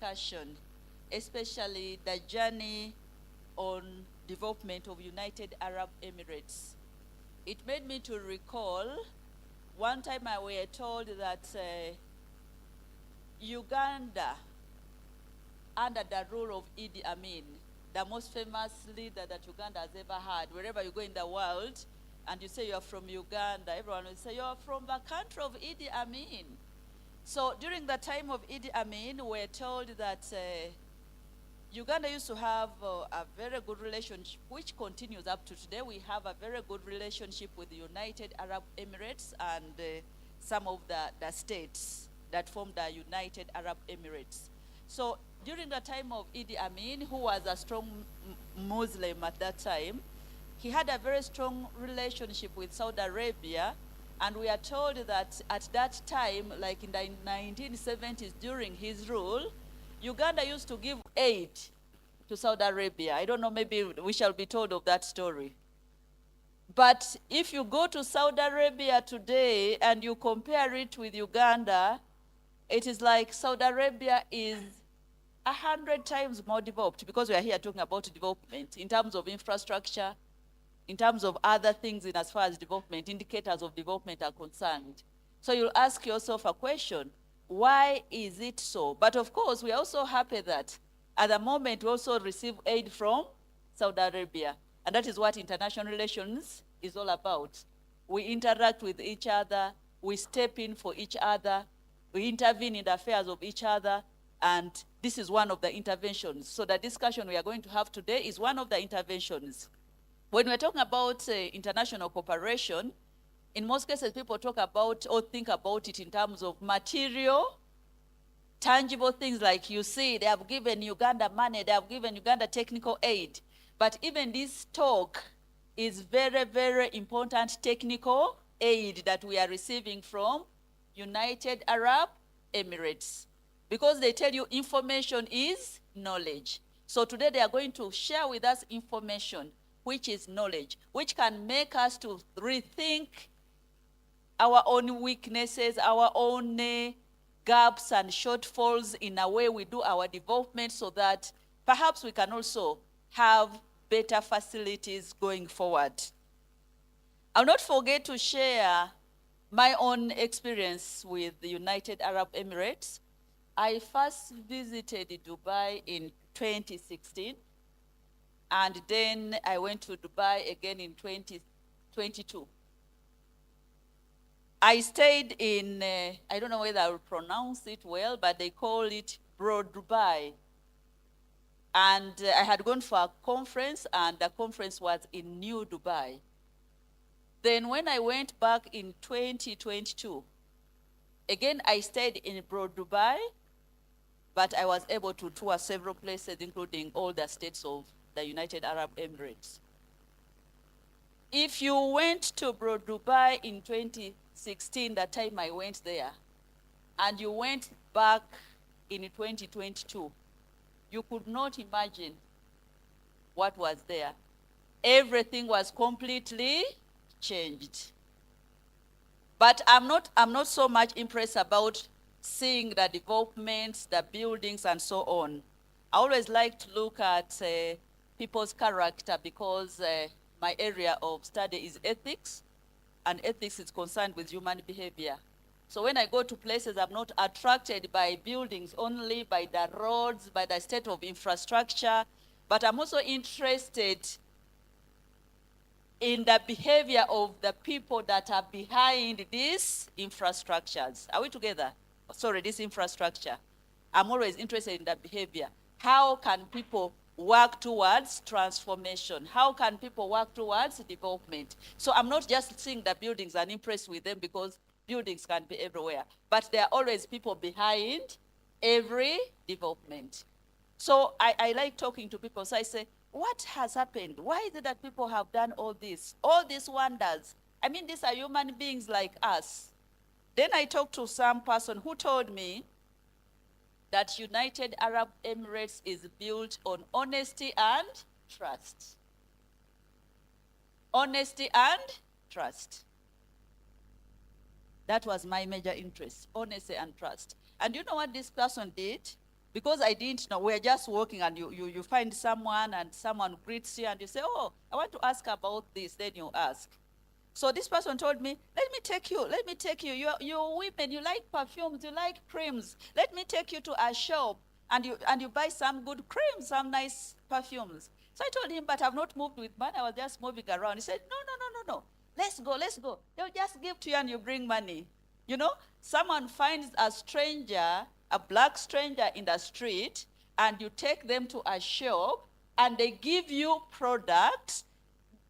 discussion, especially the journey on development of United Arab Emirates. It made me to recall one time I were told that Uganda, under the rule of Idi Amin, the most famous leader that Uganda has ever had, wherever you go in the world, and you say you're from Uganda, everyone will say you're from the country of Idi Amin. So during the time of Idi Amin, we're told that Uganda used to have a very good relationship, which continues up to today. We have a very good relationship with the United Arab Emirates and some of the states that form the United Arab Emirates. So during the time of Idi Amin, who was a strong Muslim at that time, he had a very strong relationship with Saudi Arabia, and we are told that at that time, like in the 1970s during his rule, Uganda used to give aid to Saudi Arabia. I don't know, maybe we shall be told of that story. But if you go to Saudi Arabia today and you compare it with Uganda, it is like Saudi Arabia is 100 times more developed, because we are here talking about development in terms of infrastructure, in terms of other things in as far as development, indicators of development are concerned. So you'll ask yourself a question, why is it so? But of course, we are also happy that at the moment we also receive aid from Saudi Arabia. And that is what international relations is all about. We interact with each other, we step in for each other, we intervene in the affairs of each other, and this is one of the interventions. So the discussion we are going to have today is one of the interventions. When we're talking about international cooperation, in most cases people talk about or think about it in terms of material, tangible things, like you see they have given Uganda money, they have given Uganda technical aid. But even this talk is very, very important technical aid that we are receiving from United Arab Emirates. Because they tell you information is knowledge. So today they are going to share with us information, which is knowledge, which can make us to rethink our own weaknesses, our own gaps and shortfalls in a way we do our development, so that perhaps we can also have better facilities going forward. I'll not forget to share my own experience with the United Arab Emirates. I first visited Dubai in 2016, and then I went to Dubai again in 2022. I stayed in, I don't know whether I will pronounce it well, but they call it Broad Dubai. And I had gone for a conference, and the conference was in New Dubai. Then when I went back in 2022, again I stayed in Broad Dubai, but I was able to tour several places, including all the states of the United Arab Emirates. If you went to Broad Dubai in 2016, the time I went there, and you went back in 2022, you could not imagine what was there. Everything was completely changed. But I'm not so much impressed about seeing the developments, the buildings, and so on. I always like to look at people's character, because my area of study is ethics, and ethics is concerned with human behavior. So when I go to places, I'm not attracted by buildings only, by the roads, by the state of infrastructure, but I'm also interested in the behavior of the people that are behind these infrastructures. Are we together? Sorry, this infrastructure. I'm always interested in the behavior. How can people work towards transformation? How can people work towards development? So I'm not just seeing the buildings and impressed with them, because buildings can be everywhere. But there are always people behind every development. So I like talking to people. So I say, what has happened? Why is it that people have done all these wonders? I mean, these are human beings like us. Then I talked to some person who told me that United Arab Emirates is built on honesty and trust. Honesty and trust. That was my major interest, honesty and trust. And you know what this person did? Because I didn't know, we're just walking and you find someone and someone greets you and you say, oh, I want to ask about this, then you ask. So this person told me, let me take you. You're women, you like perfumes, you like creams. Let me take you to a shop and you buy some good creams, some nice perfumes. So I told him, but I've not moved with money, I was just moving around. He said, no. Let's go. They'll just give to you and you bring money. You know, someone finds a stranger, a black stranger in the street, and you take them to a shop and they give you products.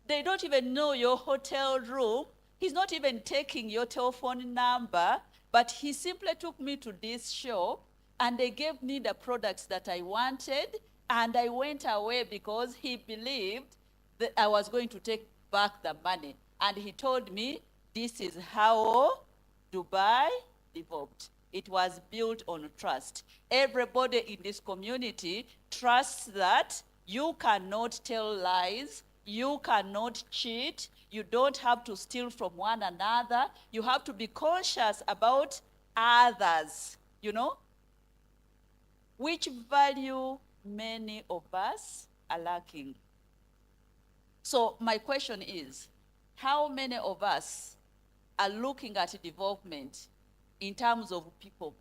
They don't even know your hotel room. He's not even taking your telephone number, but he simply took me to this shop and they gave me the products that I wanted, and I went away because he believed that I was going to take back the money. And he told me, this is how Dubai developed. It was built on trust. Everybody in this community trusts that you cannot tell lies, you cannot cheat, you don't have to steal from one another, you have to be conscious about others, you know, which value many of us are lacking. So my question is, how many of us are looking at development in terms of people,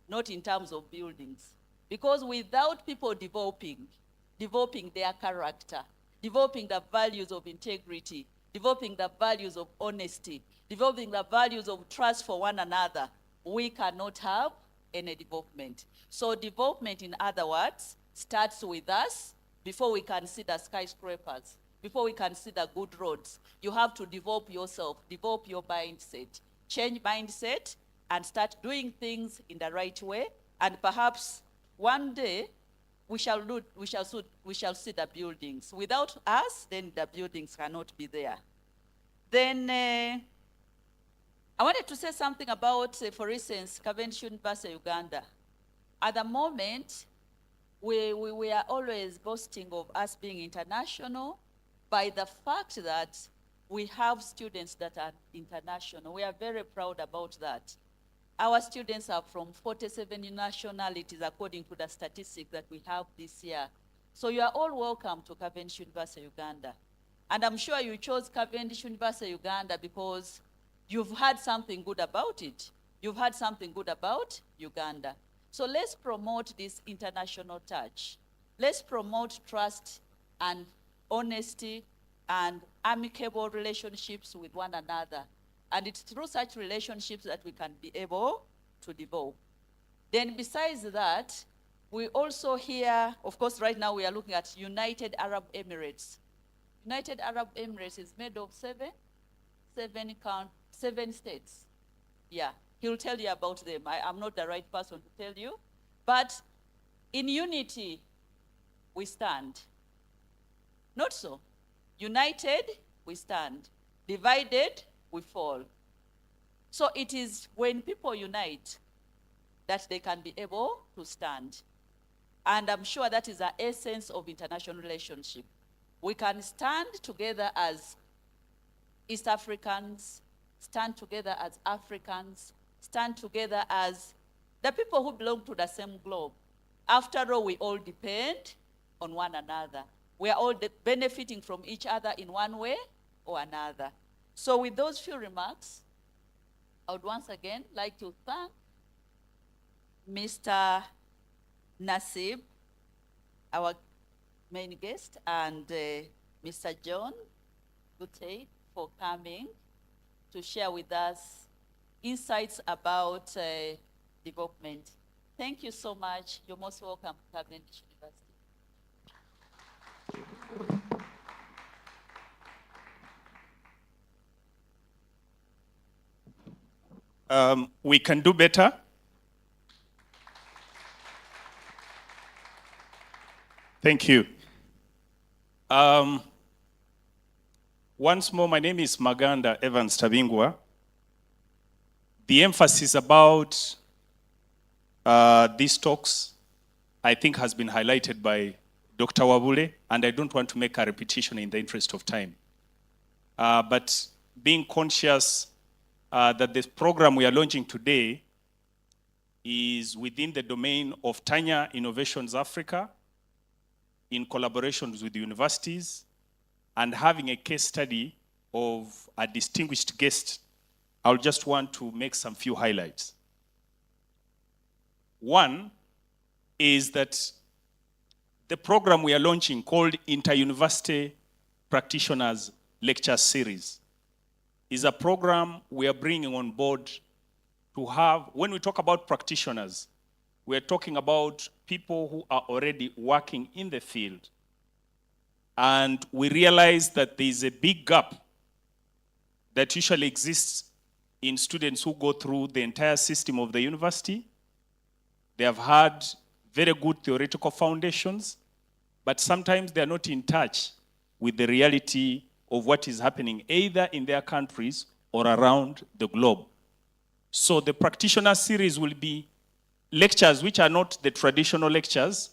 not in terms of buildings? Because without people developing their character, developing the values of integrity, developing the values of honesty, developing the values of trust for one another, we cannot have any development. So development, in other words, starts with us before we can see the skyscrapers, before we can see the good roads. You have to develop yourself, develop your mindset, change mindset, and start doing things in the right way. And perhaps one day we shall see the buildings. Without us, then the buildings cannot be there. Then I wanted to say something about, for instance, Cavendish University, Uganda. At the moment, we are always boasting of us being international by the fact that we have students that are international. We are very proud about that. Our students are from 47 nationalities according to the statistics that we have this year. So you are all welcome to Cavendish University, Uganda. And I'm sure you chose Cavendish University, Uganda because you've heard something good about it. You've heard something good about Uganda. So let's promote this international touch. Let's promote trust and honesty and amicable relationships with one another. And it's through such relationships that we can be able to develop. Then besides that, we also hear, of course, right now we are looking at United Arab Emirates. United Arab Emirates is made of seven states. Yeah, he'll tell you about them. I'm not the right person to tell you. But in unity, we stand. Not so. United, we stand. Divided, we fall. So it is when people unite that they can be able to stand. And I'm sure that is the essence of international relationship. We can stand together as East Africans, stand together as Africans, stand together as the people who belong to the same globe. After all, we all depend on one another. We are all benefiting from each other in one way or another. So with those few remarks, I would once again like to thank Mr. Nasib, our main guest, and Mr. John Gute for coming to share with us insights about development. Thank you so much. You're most welcome to Cavendish University. We can do better. Thank you. Once more, my name is Maganda Evans Tabingwa. The emphasis about these talks, I think, has been highlighted by Dr. Wabule, and I don't want to make a repetition in the interest of time. But being conscious that this program we are launching today is within the domain of Tanya Innovations Africa, in collaborations with universities, and having a case study of a distinguished guest. I'll just want to make some few highlights. One is that the program we are launching called Inter-University Practitioners Lecture Series is a program we are bringing on board to have, when we talk about practitioners, we are talking about people who are already working in the field. And we realize that there is a big gap that usually exists in students who go through the entire system of the university. They have had very good theoretical foundations, but sometimes they are not in touch with the reality of what is happening either in their countries or around the globe. So the practitioner series will be lectures which are not the traditional lectures,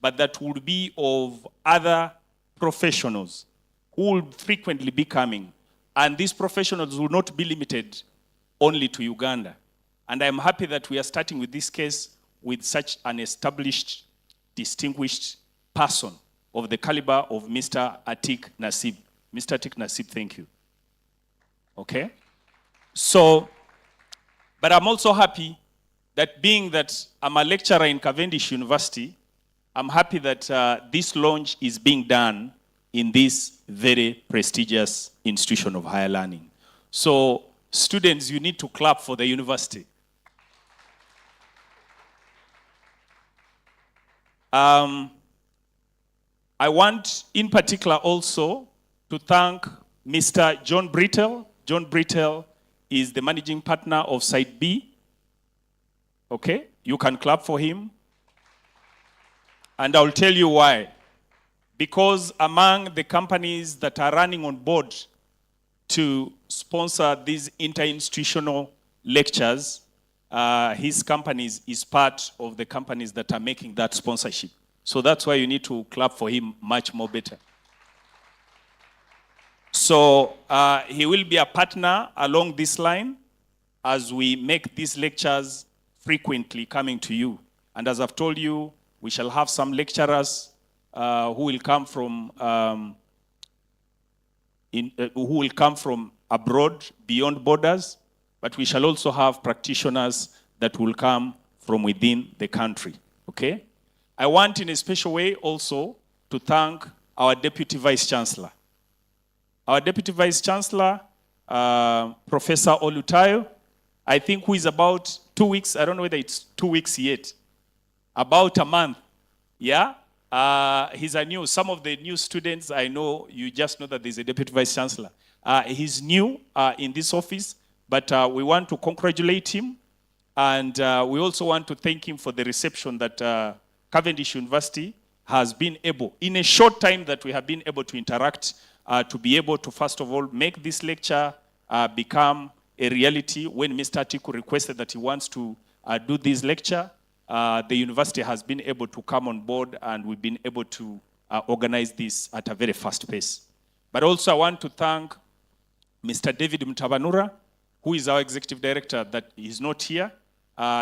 but that will be of other professionals who will frequently be coming. And these professionals will not be limited only to Uganda. And I'm happy that we are starting with this case with such an established, distinguished person of the caliber of Mr. Atiq Nasib. Mr. Atiq Nasib, thank you. Okay? So, but I'm also happy that being that I'm a lecturer in Cavendish University, I'm happy that this launch is being done in this very prestigious institution of higher learning. So, students, you need to clap for the university. I want, in particular, also to thank Mr. John Brittle. John Brittle is the managing partner of Site B. Okay, you can clap for him. And I'll tell you why. Because among the companies that are running on board to sponsor these inter-institutional lectures, his companies is part of the companies that are making that sponsorship. So that's why you need to clap for him much more better. So he will be a partner along this line as we make these lectures frequently coming to you. And as I've told you, we shall have some lecturers who will come from abroad, beyond borders, but we shall also have practitioners that will come from within the country. Okay? I want in a special way also to thank our Deputy Vice Chancellor. Our Deputy Vice Chancellor, Professor Olutayo, I think who is about 2 weeks, I don't know whether it's 2 weeks yet, about a month, yeah? He's a new, some of the new students, I know, you just know that there's a Deputy Vice Chancellor. He's new in this office, but we want to congratulate him, and we also want to thank him for the reception that Cavendish University has been able, in a short time that we have been able to interact, to be able to, first of all, make this lecture become a reality. When Mr. Atiku requested that he wants to do this lecture, the university has been able to come on board, and we've been able to organize this at a very fast pace. But also I want to thank Mr. David Mtabanura, who is our executive director, that is not here.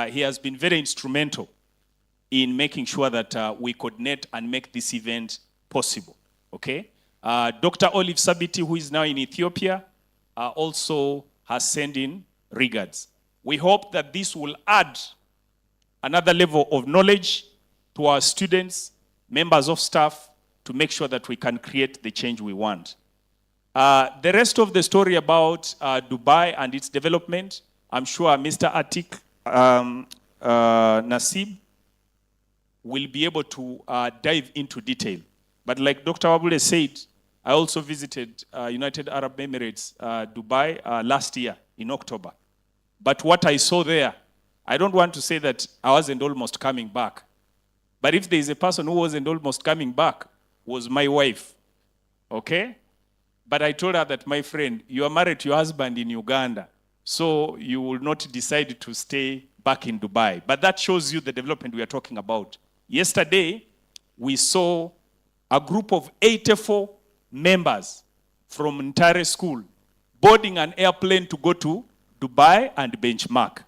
He has been very instrumental in making sure that we coordinate and make this event possible, okay? Dr. Olive Sabiti, who is now in Ethiopia, also has sent in regards. We hope that this will add another level of knowledge to our students, members of staff, to make sure that we can create the change we want. The rest of the story about Dubai and its development, I'm sure Mr. Atiq Nasib will be able to dive into detail. But like Dr. Wabule said, I also visited United Arab Emirates, Dubai, last year in October. But what I saw there, I don't want to say that I wasn't almost coming back. But if there is a person who wasn't almost coming back, was my wife, okay? But I told her that, my friend, you are married to your husband in Uganda, so you will not decide to stay back in Dubai. But that shows you the development we are talking about. Yesterday, we saw a group of 84 members from entire school boarding an airplane to go to Dubai and benchmark.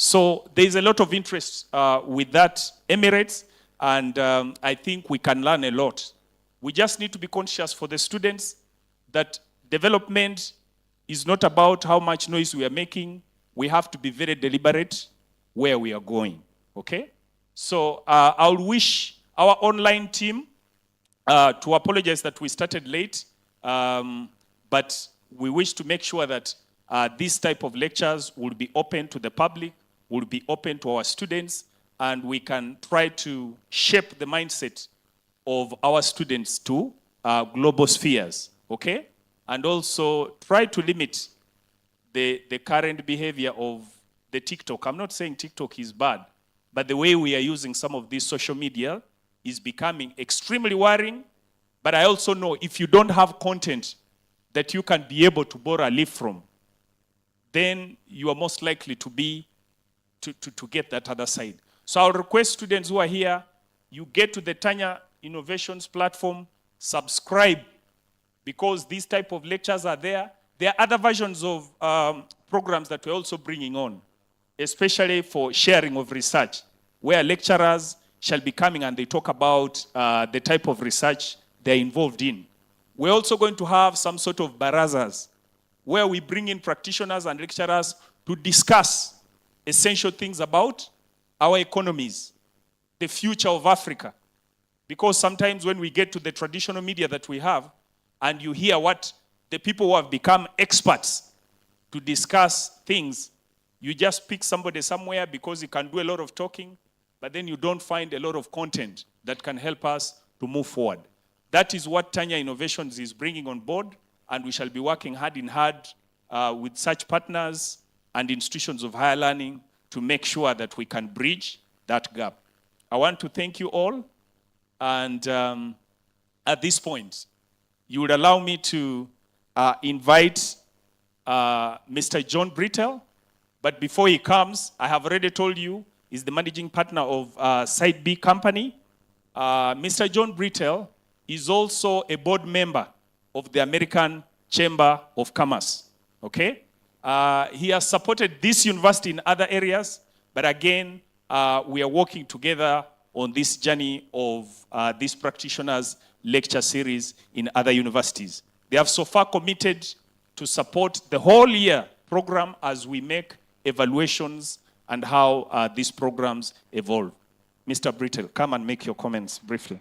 So there's a lot of interest with that Emirates, and I think we can learn a lot. We just need to be conscious for the students that development is not about how much noise we are making. We have to be very deliberate where we are going, okay? So I'll wish our online team to apologize that we started late, but we wish to make sure that this type of lectures will be open to the public, will be open to our students, and we can try to shape the mindset of our students to global spheres, okay? And also try to limit the current behavior of the TikTok. I'm not saying TikTok is bad, but the way we are using some of this social media is becoming extremely worrying. But I also know if you don't have content that you can be able to borrow a leaf from, then you are most likely to be to get that other side. So I'll request students who are here, you get to the Tanya Innovations platform, subscribe, because these type of lectures are there. There are other versions of programs that we're also bringing on, especially for sharing of research, where lecturers shall be coming and they talk about the type of research they're involved in. We're also going to have some sort of barazas, where we bring in practitioners and lecturers to discuss essential things about our economies, the future of Africa. Because sometimes when we get to the traditional media that we have, and you hear what the people who have become experts to discuss things, you just pick somebody somewhere because he can do a lot of talking, but then you don't find a lot of content that can help us to move forward. That is what Tanya Innovations is bringing on board, and we shall be working hand in hand with such partners and institutions of higher learning to make sure that we can bridge that gap. I want to thank you all, and at this point, you would allow me to invite Mr. John Brittle, but before he comes, I have already told you, he's the managing partner of Side B Company. Mr. John Brittle is also a board member of the American Chamber of Commerce, okay? He has supported this university in other areas, but again, we are working together on this journey of these practitioners' lecture series in other universities. They have so far committed to support the whole year program as we make evaluations and how these programs evolve. Mr. Brittle, come and make your comments briefly.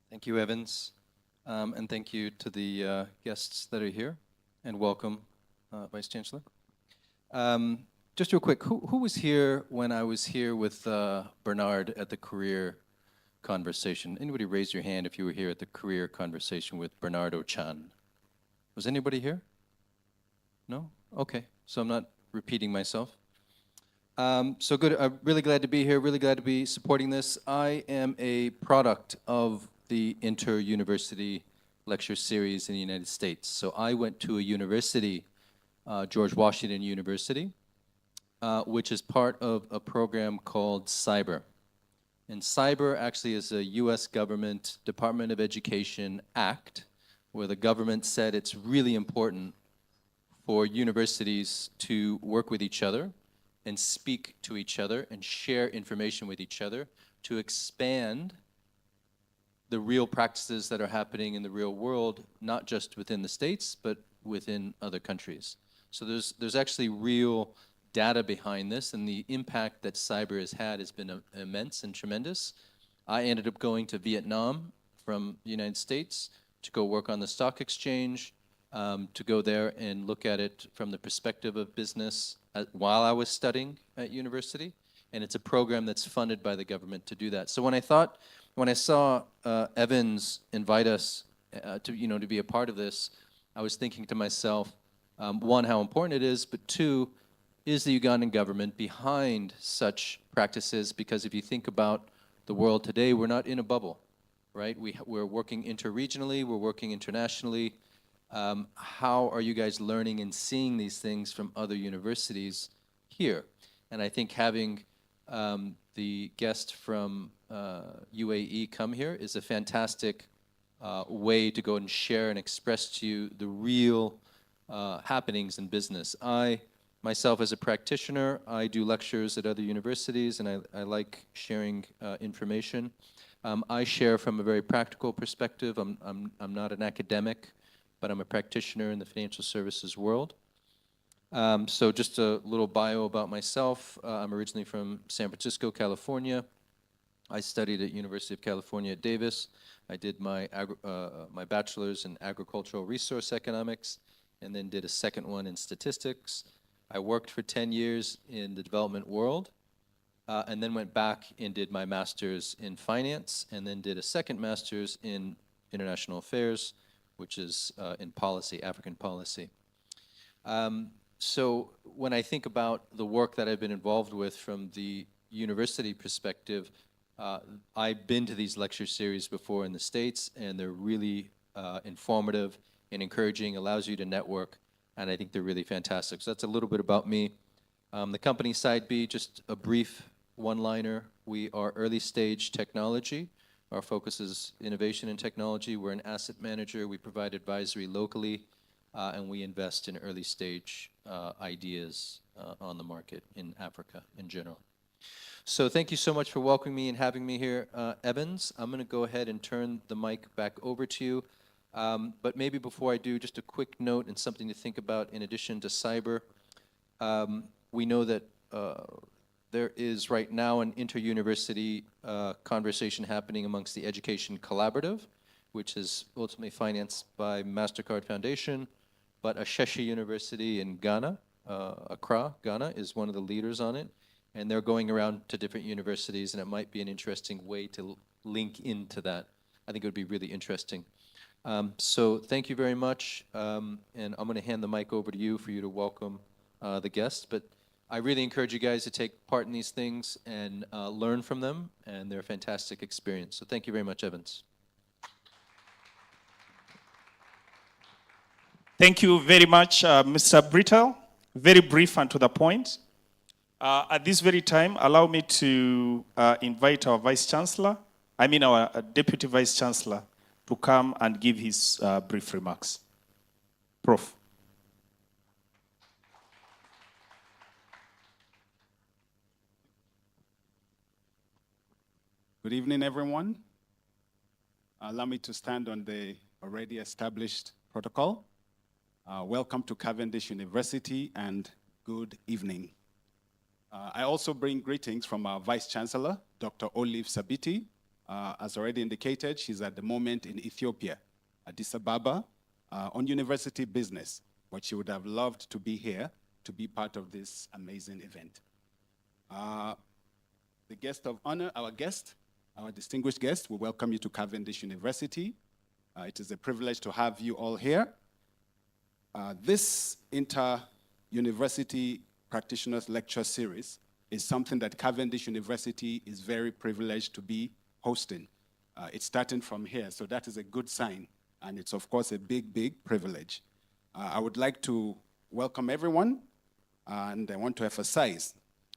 Thank you, Evans, and thank you to the guests that are here, and welcome, Vice Chancellor. Just real quick, who was here when I was here with Bernard at the career conversation? Anybody raise your hand if you were here at the career conversation with Bernardo Chan? Was anybody here? No? Okay, so I'm not repeating myself. So good, I'm really glad to be here, really glad to be supporting this. I am a product of the inter-university lecture series in the United States. So I went to a university, George Washington University, which is part of a program called Cyber. And Cyber actually is a US government Department of Education act where the government said it's really important for universities to work with each other and speak to each other and share information with each other to expand the real practices that are happening in the real world, not just within the States, but within other countries. So there's actually real data behind this, and the impact that cyber has been immense and tremendous. I ended up going to Vietnam from the United States to go work on the stock exchange, to go there and look at it from the perspective of business while I was studying at university. And it's a program that's funded by the government to do that. So when I saw Evans invite us to be a part of this, I was thinking to myself, one, how important it is, but two, is the Ugandan government behind such practices? Because if you think about the world today, we're not in a bubble, right? We're working interregionally, we're working internationally. How are you guys learning and seeing these things from other universities here? And I think having the guest from UAE come here is a fantastic way to go and share and express to you the real happenings in business. I, myself as a practitioner, I do lectures at other universities, and I like sharing information. I share from a very practical perspective. I'm not an academic, but I'm a practitioner in the financial services world. So just a little bio about myself. I'm originally from San Francisco, California. I studied at University of California at Davis. I did my bachelor's in agricultural resource economics, and then did a second one in statistics. I worked for 10 years in the development world, and then went back and did my master's in finance, and then did a second master's in international affairs, which is in policy, African policy. So when I think about the work that I've been involved with from the university perspective, I've been to these lecture series before in the States, and they're really informative and encouraging, allows you to network, and I think they're really fantastic. So that's a little bit about me. The company Side B, just a brief one-liner. We are early stage technology. Our focus is innovation and technology. We're an asset manager. We provide advisory locally, and we invest in early stage ideas on the market in Africa in general. So thank you so much for welcoming me and having me here, Evans. I'm going to go ahead and turn the mic back over to you. But maybe before I do, just a quick note and something to think about in addition to cyber. We know that there is right now an inter-university conversation happening amongst the Education Collaborative, which is ultimately financed by MasterCard Foundation, but Ashesi University in Ghana, Accra, Ghana, is one of the leaders on it. And they're going around to different universities, and it might be an interesting way to link into that. I think it would be really interesting. So thank you very much, and I'm going to hand the mic over to you for you to welcome the guests. But I really encourage you guys to take part in these things and learn from them, and they're a fantastic experience. So thank you very much, Evans. Thank you very much, Mr. Brittle. Very brief and to the point. At this very time, allow me to invite our our Deputy Vice Chancellor, to come and give his brief remarks. Prof. Good evening, everyone. Allow me to stand on the already established protocol. Welcome to Cavendish University, and good evening. I also bring greetings from our Vice Chancellor, Dr. Olive Sabiti. As already indicated, she's at the moment in Ethiopia, Addis Ababa, on university business, but she would have loved to be here to be part of this amazing event. The guest of honor, our distinguished guest, we welcome you to Cavendish University. It is a privilege to have you all here. This inter-university practitioners lecture series is something that Cavendish University is very privileged to be hosting. It's starting from here, so that is a good sign, and it's of course a big, big privilege. I would like to welcome everyone, and I want to emphasize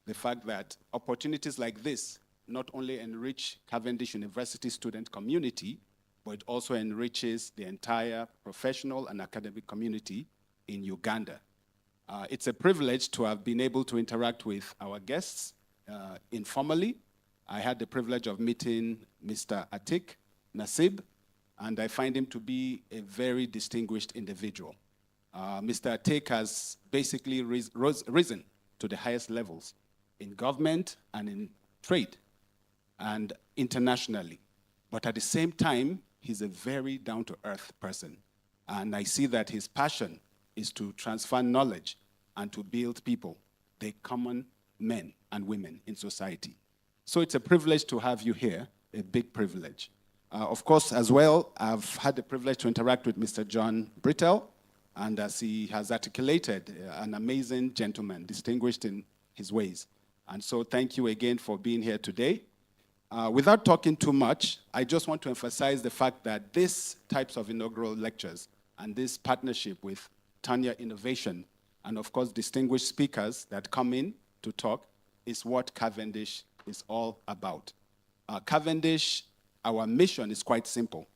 the fact that opportunities like this not only enrich Cavendish University student community, but it also enriches the entire professional and academic community in Uganda. It's a privilege to have been able to interact with our guests informally. I had the privilege of meeting Mr. Atiq Nasib, and I find him to be a very distinguished individual. Mr. Atiq has basically risen to the highest levels in government and in trade and internationally. But at the same time, he's a very down-to-earth person. And I see that his passion is to transfer knowledge and to build people, the common men and women in society. So it's a privilege to have you here, a big privilege. Of course, as well, I've had the privilege to interact with Mr. John Brittle, and as he has articulated, an amazing gentleman, distinguished in his ways. And so thank you again for being here today. Without talking too much, I just want to emphasize the fact that these types of inaugural lectures and this partnership with Tanya Innovation, and of course distinguished speakers that come in to talk, is what Cavendish is all about. Cavendish, our mission is quite simple.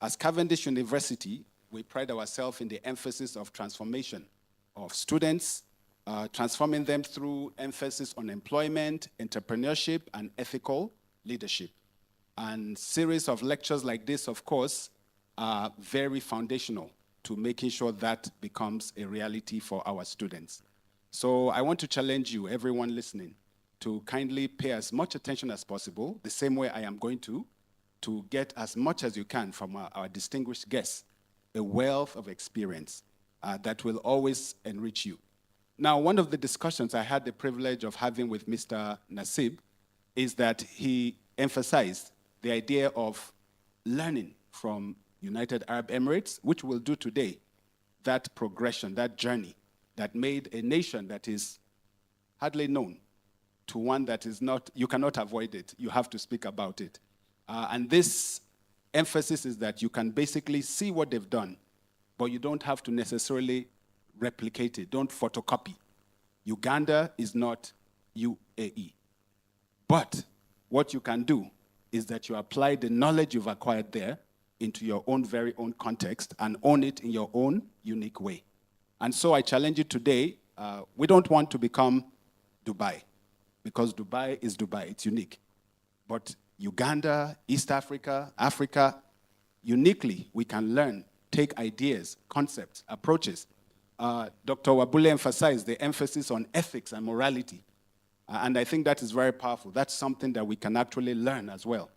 As Cavendish University, we pride ourselves in the emphasis of transformation of students, transforming them through emphasis on employment, entrepreneurship, and ethical leadership. And series of lectures like this, of course, are very foundational to making sure that becomes a reality for our students. So I want to challenge you, everyone listening, to kindly pay as much attention as possible, the same way I am going to get as much as you can from our distinguished guests, a wealth of experience that will always enrich you. Now, one of the discussions I had the privilege of having with Mr. Nasib is that he emphasized the idea of learning from United Arab Emirates, which we'll do today, that progression, that journey that made a nation that is hardly known to one that is not, you cannot avoid it, you have to speak about it. And this emphasis is that you can basically see what they've done, but you don't have to necessarily replicate it, don't photocopy. Uganda is not UAE. But what you can do is that you apply the knowledge you've acquired there into your own very own context and own it in your own unique way. And so I challenge you today, we don't want to become Dubai, because Dubai is Dubai, it's unique. But Uganda, East Africa, Africa, uniquely we can learn, take ideas, concepts, approaches. Dr. Wabule emphasized the emphasis on ethics and morality. And I think that is very powerful. That's something that we can actually learn as well,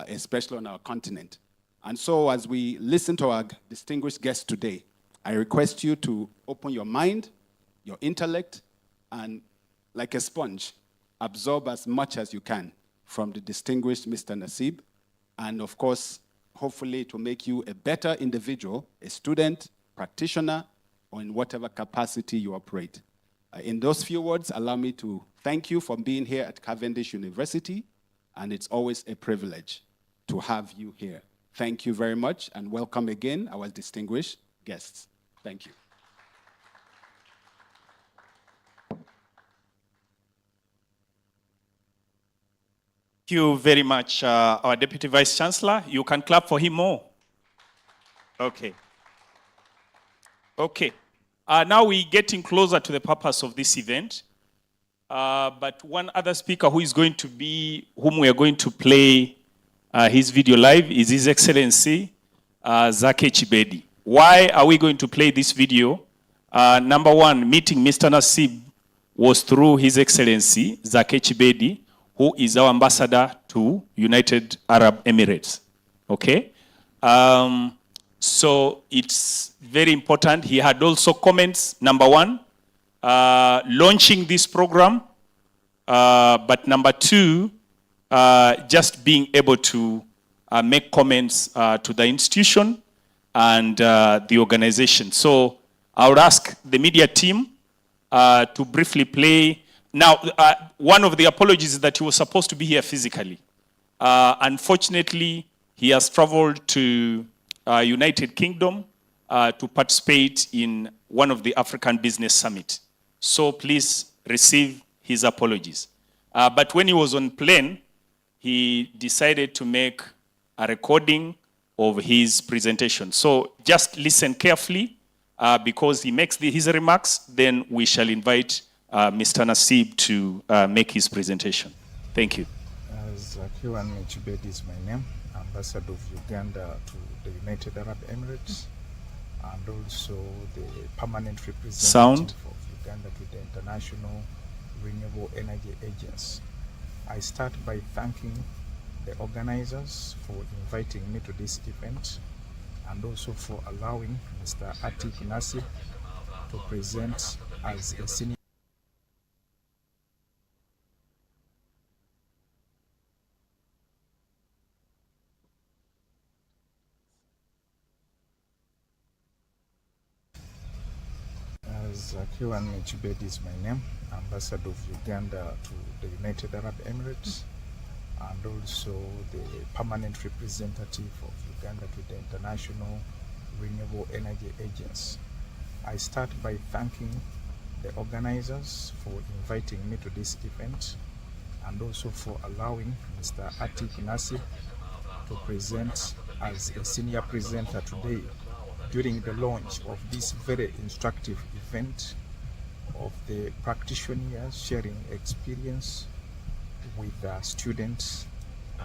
especially on our continent. And so as we listen to our distinguished guests today, I request you to open your mind, your intellect, and like a sponge, absorb as much as you can from the distinguished Mr. Nasib. And of course, hopefully it will make you a better individual, a student, practitioner, or in whatever capacity you operate. In those few words, allow me to thank you for being here at Cavendish University, and it's always a privilege to have you here. Thank you very much, and welcome again, our distinguished guests. Thank you. Thank you very much, our Deputy Vice Chancellor. You can clap for him more. Okay. Okay. Now we're getting closer to the purpose of this event. But one other speaker who is going to be, whom we are going to play his video live is His Excellency Zake Chibedi. Why are we going to play this video? Number one, meeting Mr. Nasib was through His Excellency Zake Chibedi, who is our ambassador to United Arab Emirates. Okay? So it's very important. He had also comments. Number one, launching this program. But number two, just being able to make comments to the institution and the organization. So I would ask the media team to briefly play. Now, one of the apologies is that he was supposed to be here physically. Unfortunately, he has traveled to United Kingdom to participate in one of the African Business Summit. So please receive his apologies. But when he was on plane, he decided to make a recording of his presentation. So just listen carefully because he makes his remarks, then we shall invite Mr. Nasib to make his presentation. Thank you. Atiq Nasib is my name, Ambassador of Uganda to the United Arab Emirates, and also the permanent representative of Uganda to the International Renewable Energy Agency. I start by thanking the organizers for inviting me to this event and also for allowing Mr. Atiq Nasib to present as a senior. Atiq Nasib is my name, Ambassador of Uganda to the United Arab Emirates, and also the permanent representative of Uganda to the International Renewable Energy Agency. I start by thanking the organizers for inviting me to this event and also for allowing Mr. Atiq Nasib to present as a senior presenter today during the launch of this very instructive event of the practitioners sharing experience with the students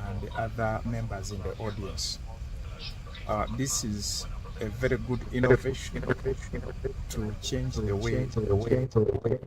and the other members in the audience. This is a very good innovation to change the way and also the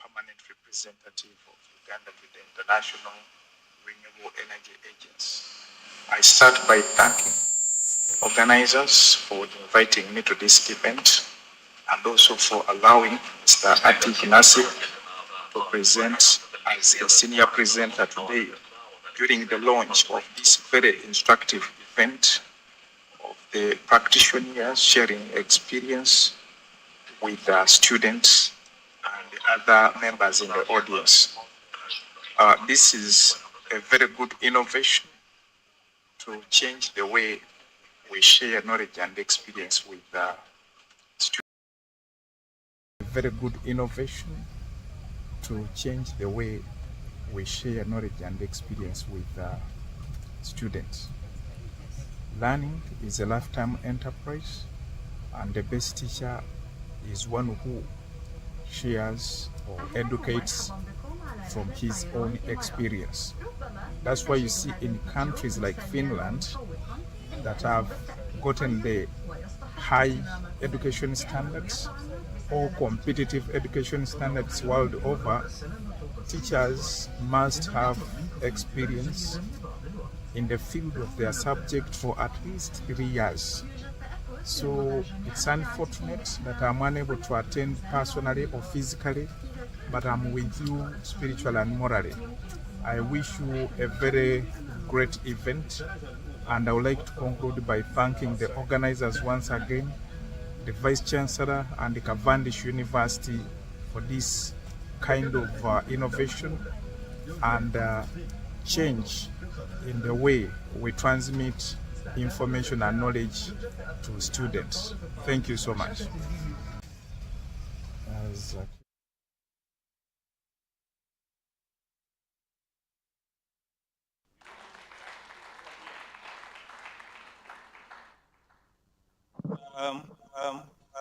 permanent representative of Uganda with the International Renewable Energy Agency. I start by thanking organizers for inviting me to this event and also for allowing Mr. Atiq Nasib to present as a senior presenter today during the launch of this very instructive event of the practitioners sharing experience with the students and the other members in the audience. This is a very good innovation to change the way we share knowledge and experience with the students. A very good innovation to change the way we share knowledge and experience with the students. Learning is a lifetime enterprise, and the best teacher is one who shares or educates from his own experience. That's why you see in countries like Finland that have gotten the high education standards or competitive education standards world over, teachers must have experience in the field of their subject for at least 3 years. So it's unfortunate that I'm unable to attend personally or physically, but I'm with you spiritually and morally. I wish you a very great event, and I would like to conclude by thanking the organizers once again, the Vice Chancellor and the Cavendish University for this kind of innovation and change in the way we transmit information and knowledge to students. Thank you so much.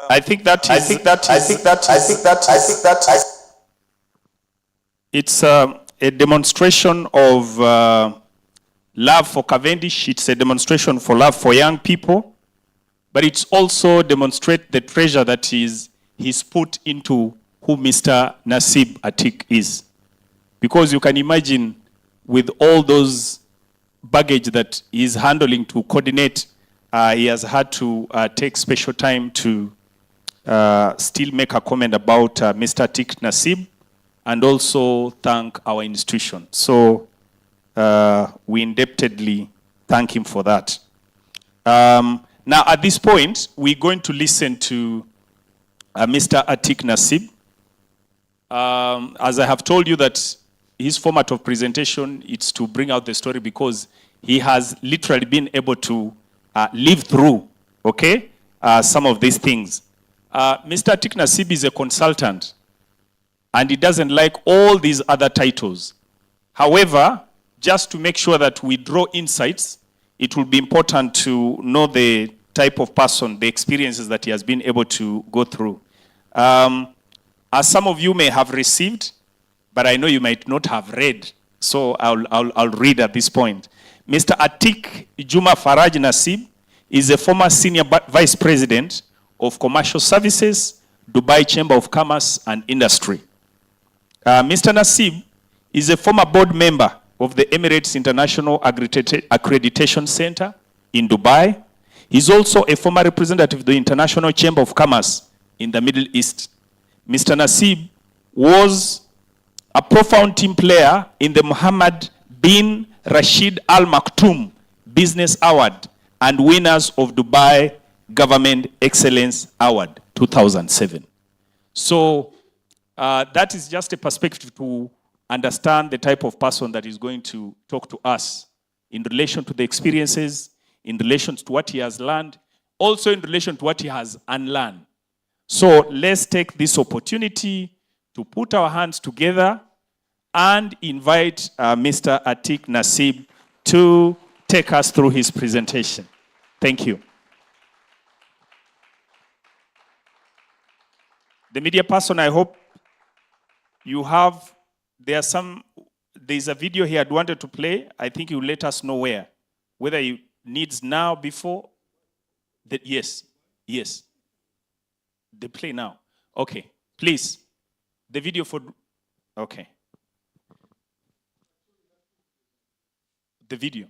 I think it's a demonstration of love for Cavendish. It's a demonstration for love for young people, but it's also demonstrate the treasure that he's put into who Mr. Nasib Atiq is. Because you can imagine with all those baggage that he's handling to coordinate, he has had to take special time to still make a comment about Mr. Atiq Nasib and also thank our institution. So we indebtedly thank him for that. Now, at this point, we're going to listen to Mr. Atiq Nasib. As I have told you that his format of presentation is to bring out the story because he has literally been able to live through, okay, some of these things. Mr. Atiq Nasib is a consultant, and he doesn't like all these other titles. However, just to make sure that we draw insights, it will be important to know the type of person, the experiences that he has been able to go through. As some of you may have received, but I know you might not have read, so I'll read at this point. Mr. Atiq Juma Faraj Nasib is a former senior vice president of commercial services, Dubai Chamber of Commerce and Industry. Mr. Nasib is a former board member of the Emirates International Accreditation Center in Dubai. He's also a former representative of the International Chamber of Commerce in the Middle East. Mr. Nasib was a profound team player in the Mohammed bin Rashid Al Maktoum Business Award and winners of Dubai Government Excellence Award 2007. So that is just a perspective to understand the type of person that is going to talk to us in relation to the experiences, in relation to what he has learned, also in relation to what he has unlearned. So let's take this opportunity to put our hands together and invite Mr. Atiq Nasib to take us through his presentation. Thank you. The media person, I hope you have, there's a video he had wanted to play. I think you let us know where. Whether you needs now, before. Yes. The play now. Okay, please. The video for, okay. The video.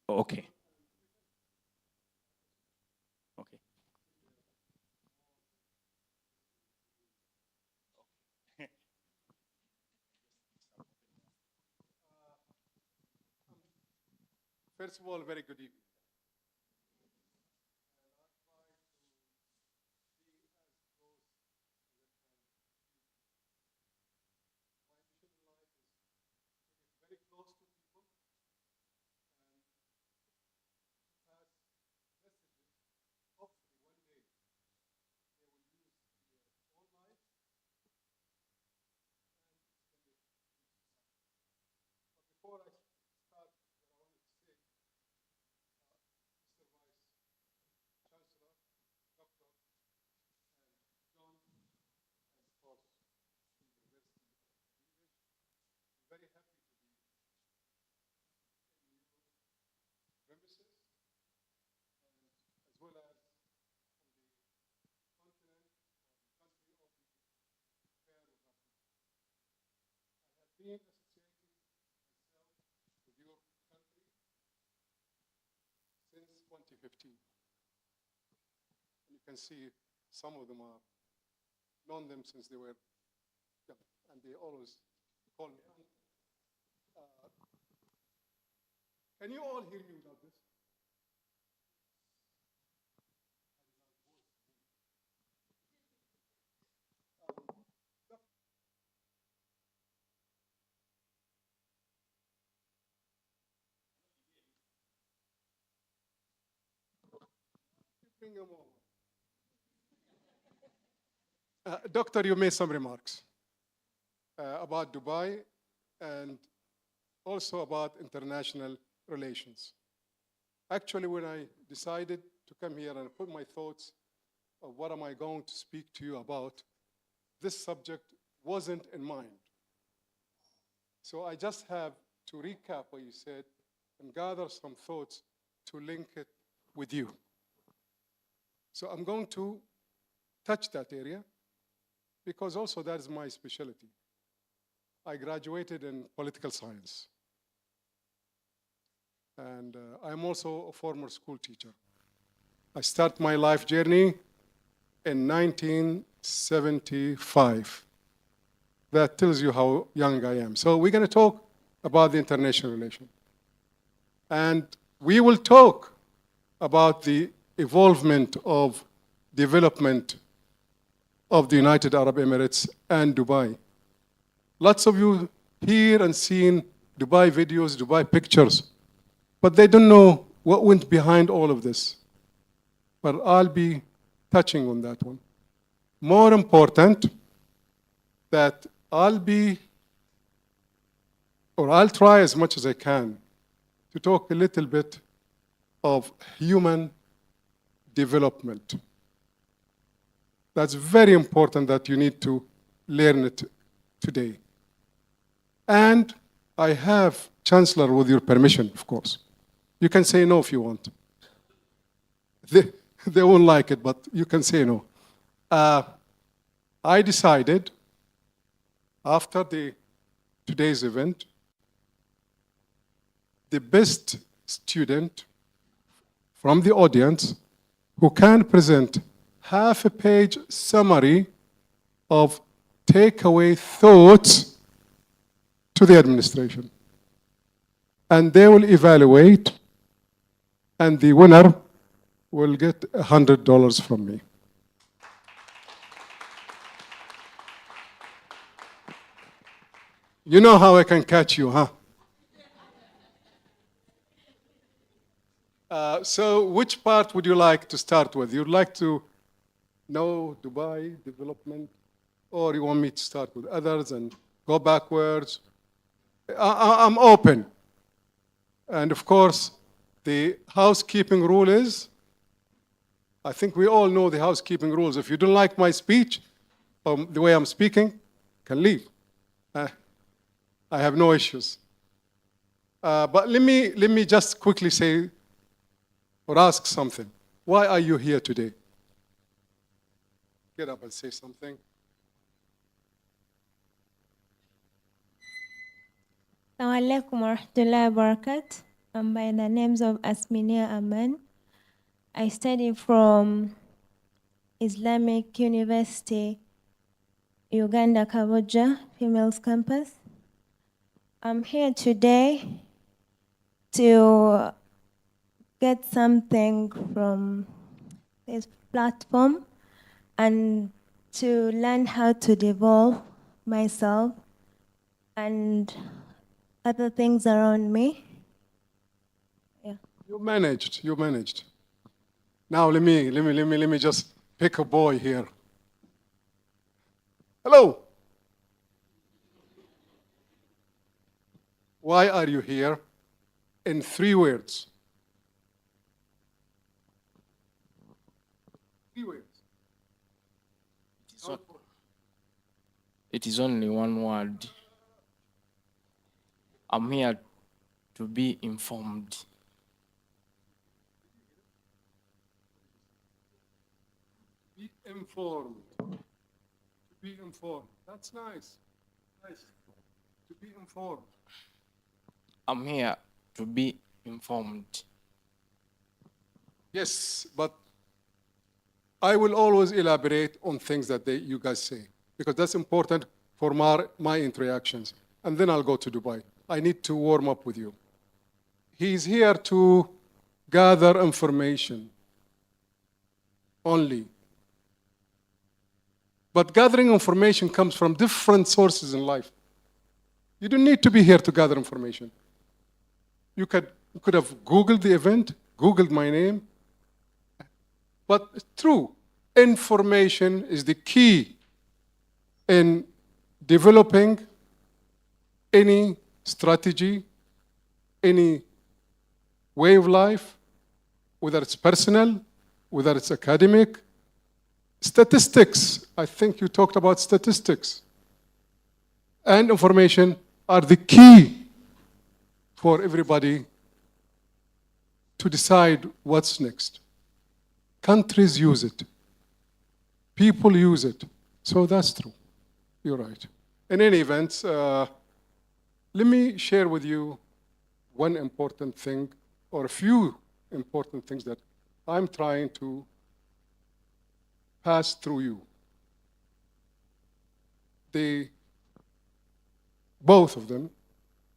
Okay. Okay. First of all, very good evening. Very close to people and has messages. Hopefully one day they will use their own lives and extend it to society. But before I start, what I wanted to say, Mr. Vice Chancellor, Dr. and John, and of course the University of English, I'm very happy to be in your premises, and as well as on the continent or the country of the fair of Africa. I have been associated myself with your country since 2015. And you can see some of them are known them since they were young, and they always call me. Can you all hear me without this? Bring them over. Doctor, you made some remarks about Dubai and also about international relations. Actually, when I decided to come here and put my thoughts of what am I going to speak to you about, this subject wasn't in mind. So I just have to recap what you said and gather some thoughts to link it with you. So I'm going to touch that area because also that is my specialty. I graduated in political science. And I'm also a former school teacher. I started my life journey in 1975. That tells you how young I am. So we're going to talk about the international relation. And we will talk about the evolvement of development of the United Arab Emirates and Dubai. Lots of you hear and seen Dubai videos, Dubai pictures, but they don't know what went behind all of this. But I'll be touching on that one. More important, that I'll try as much as I can to talk a little bit of human development. That's very important that you need to learn it today. And I have, Chancellor, with your permission, of course. You can say no if you want. They won't like it, but you can say no. I decided, after today's event, the best student from the audience who can present half a page summary of takeaway thoughts to the administration. And they will evaluate, and the winner will get $100 from me. You know how I can catch you, huh? So which part would you like to start with? You'd like to know Dubai development, or you want me to start with others and go backwards? I'm open. And of course, the housekeeping rule is, I think we all know the housekeeping rules. If you don't like my speech, or the way I'm speaking, can leave. I have no issues. But let me just quickly say or ask something. Why are you here today? Get up and say something. Assalamu alaikum wa rahmatullahi wa barakatuh. I'm by the names of Asminia Aman. I study from Islamic University, Uganda, Kaboja, Females Campus. I'm here today to get something from this platform and to learn how to develop myself and other things around me. Yeah. You managed. Now let me just pick a boy here. Hello. Why are you here? In 3 words. 3 words. It is only one word. I'm here to be informed. Be informed. To be informed. That's nice. Nice. To be informed. I'm here to be informed. Yes, but I will always elaborate on things that you guys say, because that's important for my interactions. And then I'll go to Dubai. I need to warm up with you. He's here to gather information only. But gathering information comes from different sources in life. You don't need to be here to gather information. You could have Googled the event, Googled my name. But true, information is the key in developing any strategy, any way of life, whether it's personal, whether it's academic. Statistics, I think you talked about statistics. And information are the key for everybody to decide what's next. Countries use it. People use it. So that's true. You're right. In any event, let me share with you one important thing, or a few important things that I'm trying to pass through you. Both of them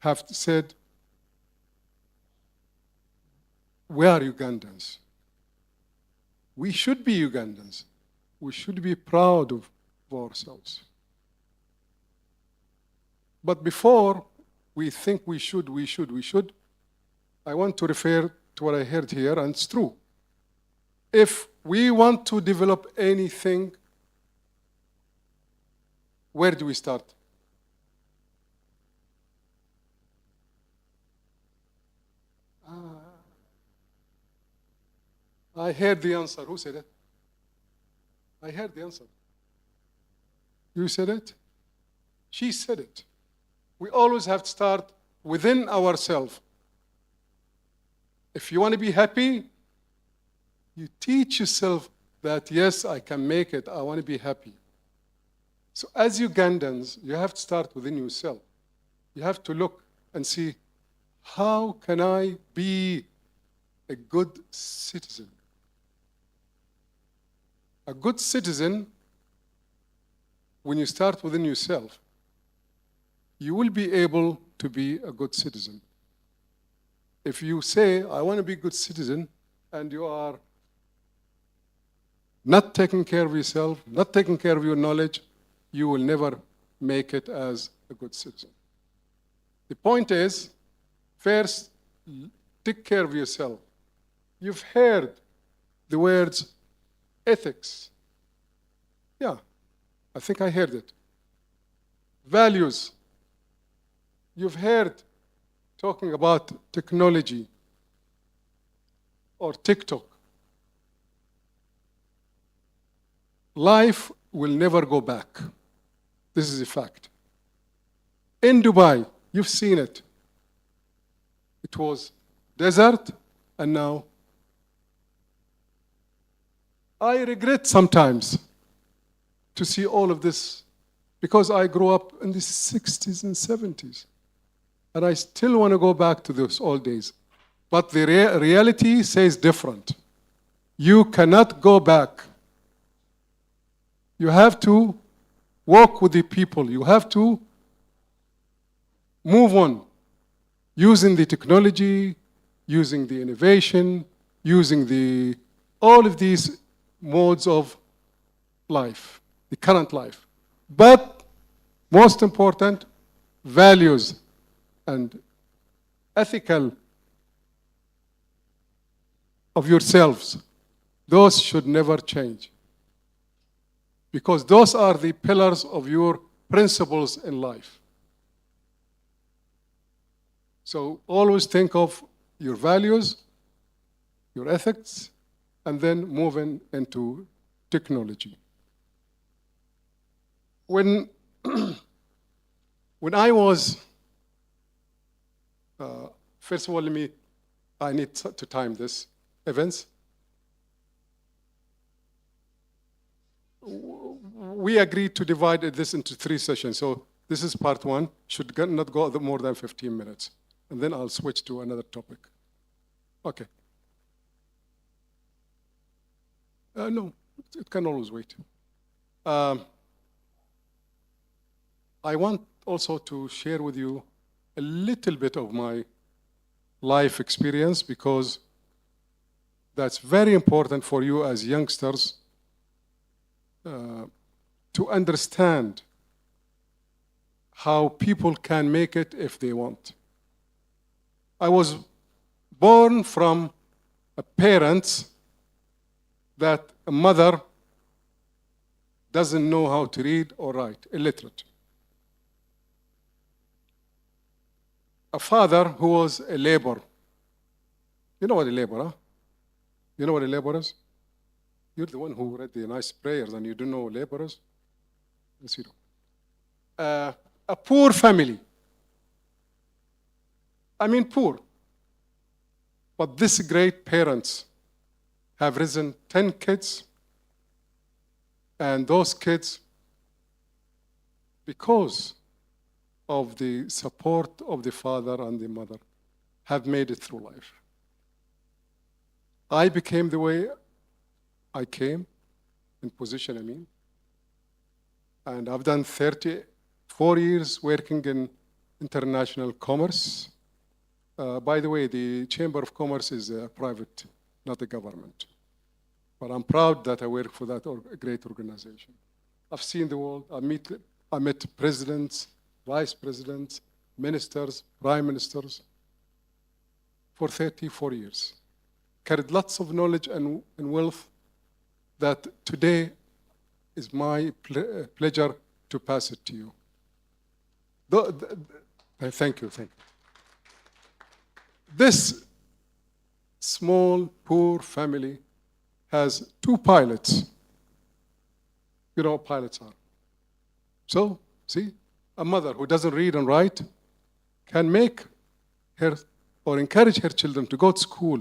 have said, we are Ugandans. We should be Ugandans. We should be proud of ourselves. But before we think we should, I want to refer to what I heard here, and it's true. If we want to develop anything, where do we start? I heard the answer. Who said it? I heard the answer. You said it? She said it. We always have to start within ourselves. If you want to be happy, you teach yourself that, yes, I can make it. I want to be happy. So as Ugandans, you have to start within yourself. You have to look and see, how can I be a good citizen? A good citizen when you start within yourself, you will be able to be a good citizen. If you say, I want to be a good citizen, and you are not taking care of yourself, not taking care of your knowledge, you will never make it as a good citizen. The point is, first, take care of yourself. You've heard the words ethics. Yeah, I think I heard it. Values. You've heard talking about technology or TikTok. Life will never go back. This is a fact. In Dubai, you've seen it. It was desert, and now I regret sometimes to see all of this because I grew up in the 60s and 70s. And I still want to go back to those old days. But the reality says different. You cannot go back. You have to walk with the people. You have to move on, using the technology, using the innovation, using all of these modes of life, the current life. But most important, values and ethical of yourselves, those should never change. Because those are the pillars of your principles in life. So always think of your values, your ethics, and then moving into technology. When I was, first of all, I need to time this, Evans. We agreed to divide this into 3 sessions. So this is part 1, should not go more than 15 minutes. And then I'll switch to another topic. Okay. No, it can always wait. I want also to share with you a little bit of my life experience because that's very important for you as youngsters to understand how people can make it if they want. I was born from a parent that a mother doesn't know how to read or write, illiterate. A father who was a laborer. You know what a laborer, huh? You know what a laborer is? You're the one who read the nice prayers and you don't know laborers? Yes, you do. A poor family. I mean poor. But these great parents have raised 10 kids, and those kids, because of the support of the father and the mother, have made it through life. I became the way I came, in position, and I've done 34 years working in international commerce. By the way, the Chamber of Commerce is a private, not a government. But I'm proud that I work for that great organization. I've seen the world. I met presidents, vice presidents, ministers, prime ministers for 34 years. Carried lots of knowledge and wealth that today is my pleasure to pass it to you. Thank you. This small, poor family has 2 pilots. You know what pilots are. So, see, a mother who doesn't read and write can make her or encourage her children to go to school,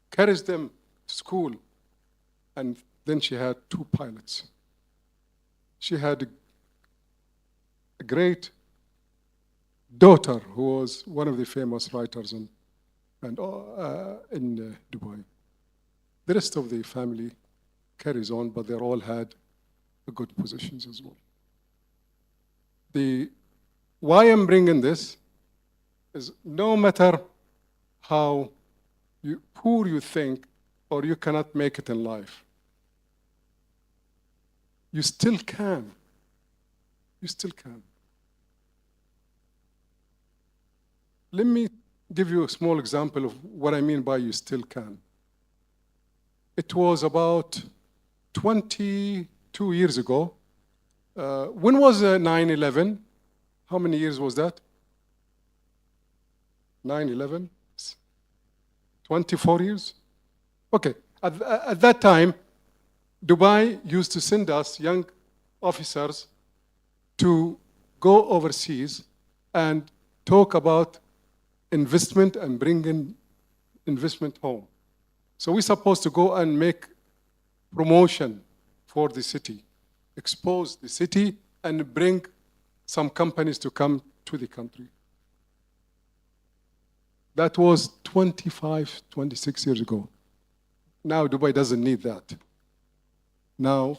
carries them to school, and then she had 2 pilots. She had a great daughter who was one of the famous writers in Dubai. The rest of the family carries on, but they all had good positions as well. Why I'm bringing this is no matter how poor you think or you cannot make it in life, you still can. You still can. Let me give you a small example of what I mean by you still can. It was about 22 years ago. When was 9/11? How many years was that? 9/11? 24 years? Okay. At that time, Dubai used to send us young officers to go overseas and talk about investment and bring in investment home. So we're supposed to go and make promotion for the city, expose the city, and bring some companies to come to the country. That was 25, 26 years ago. Now Dubai doesn't need that. Now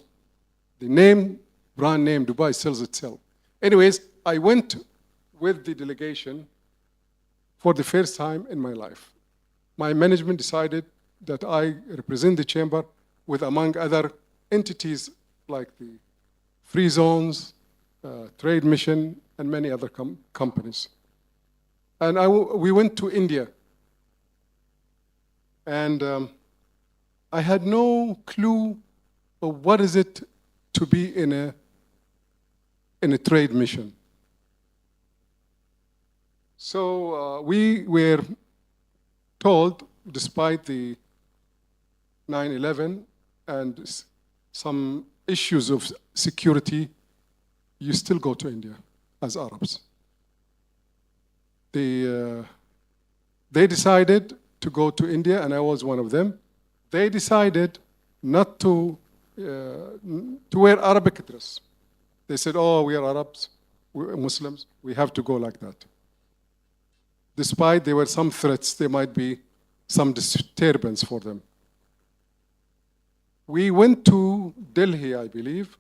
the brand name Dubai sells itself. Anyways, I went with the delegation for the first time in my life. My management decided that I represent the chamber with, among other entities like the Free Zones, Trade Mission, and many other companies. And we went to India. And I had no clue of what is it to be in a trade mission. So we were told, despite the 9/11 and some issues of security, you still go to India as Arabs. They decided to go to India, and I was one of them. They decided not to wear Arabic dress. They said, oh, we are Arabs, we're Muslims, we have to go like that. Despite there were some threats, there might be some disturbance for them. We went to Delhi, I believe,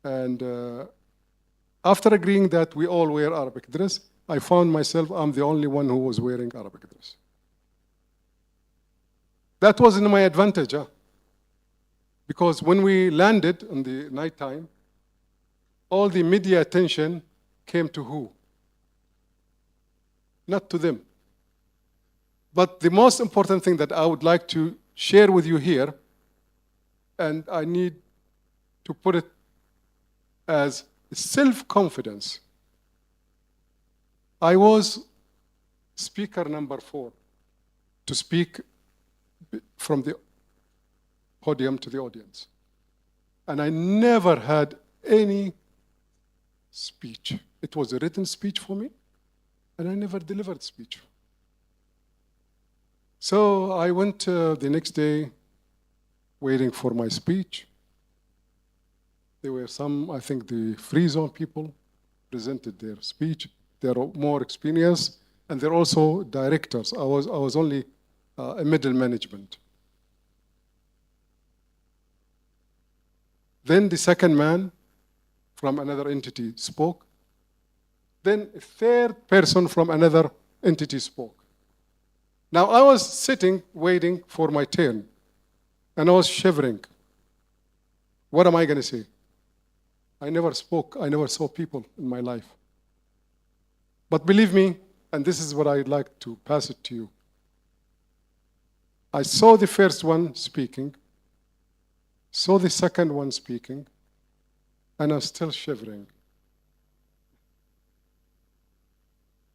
and after agreeing that we all wear Arabic dress, I found myself, I'm the only one who was wearing Arabic dress. That wasn't my advantage, because when we landed in the nighttime, all the media attention came to who? Not to them. But the most important thing that I would like to share with you here, and I need to put it as self-confidence. I was speaker number 4 to speak from the podium to the audience. And I never had any speech. It was a written speech for me, and I never delivered speech. So I went the next day waiting for my speech. There were some, I think the Free Zone people presented their speech. They're more experienced, and they're also directors. I was only a middle management. Then the second man from another entity spoke. Then a third person from another entity spoke. Now I was sitting, waiting for my turn, and I was shivering. What am I going to say? I never spoke, I never saw people in my life. But believe me, and this is what I'd like to pass it to you. I saw the first one speaking, saw the second one speaking, and I'm still shivering.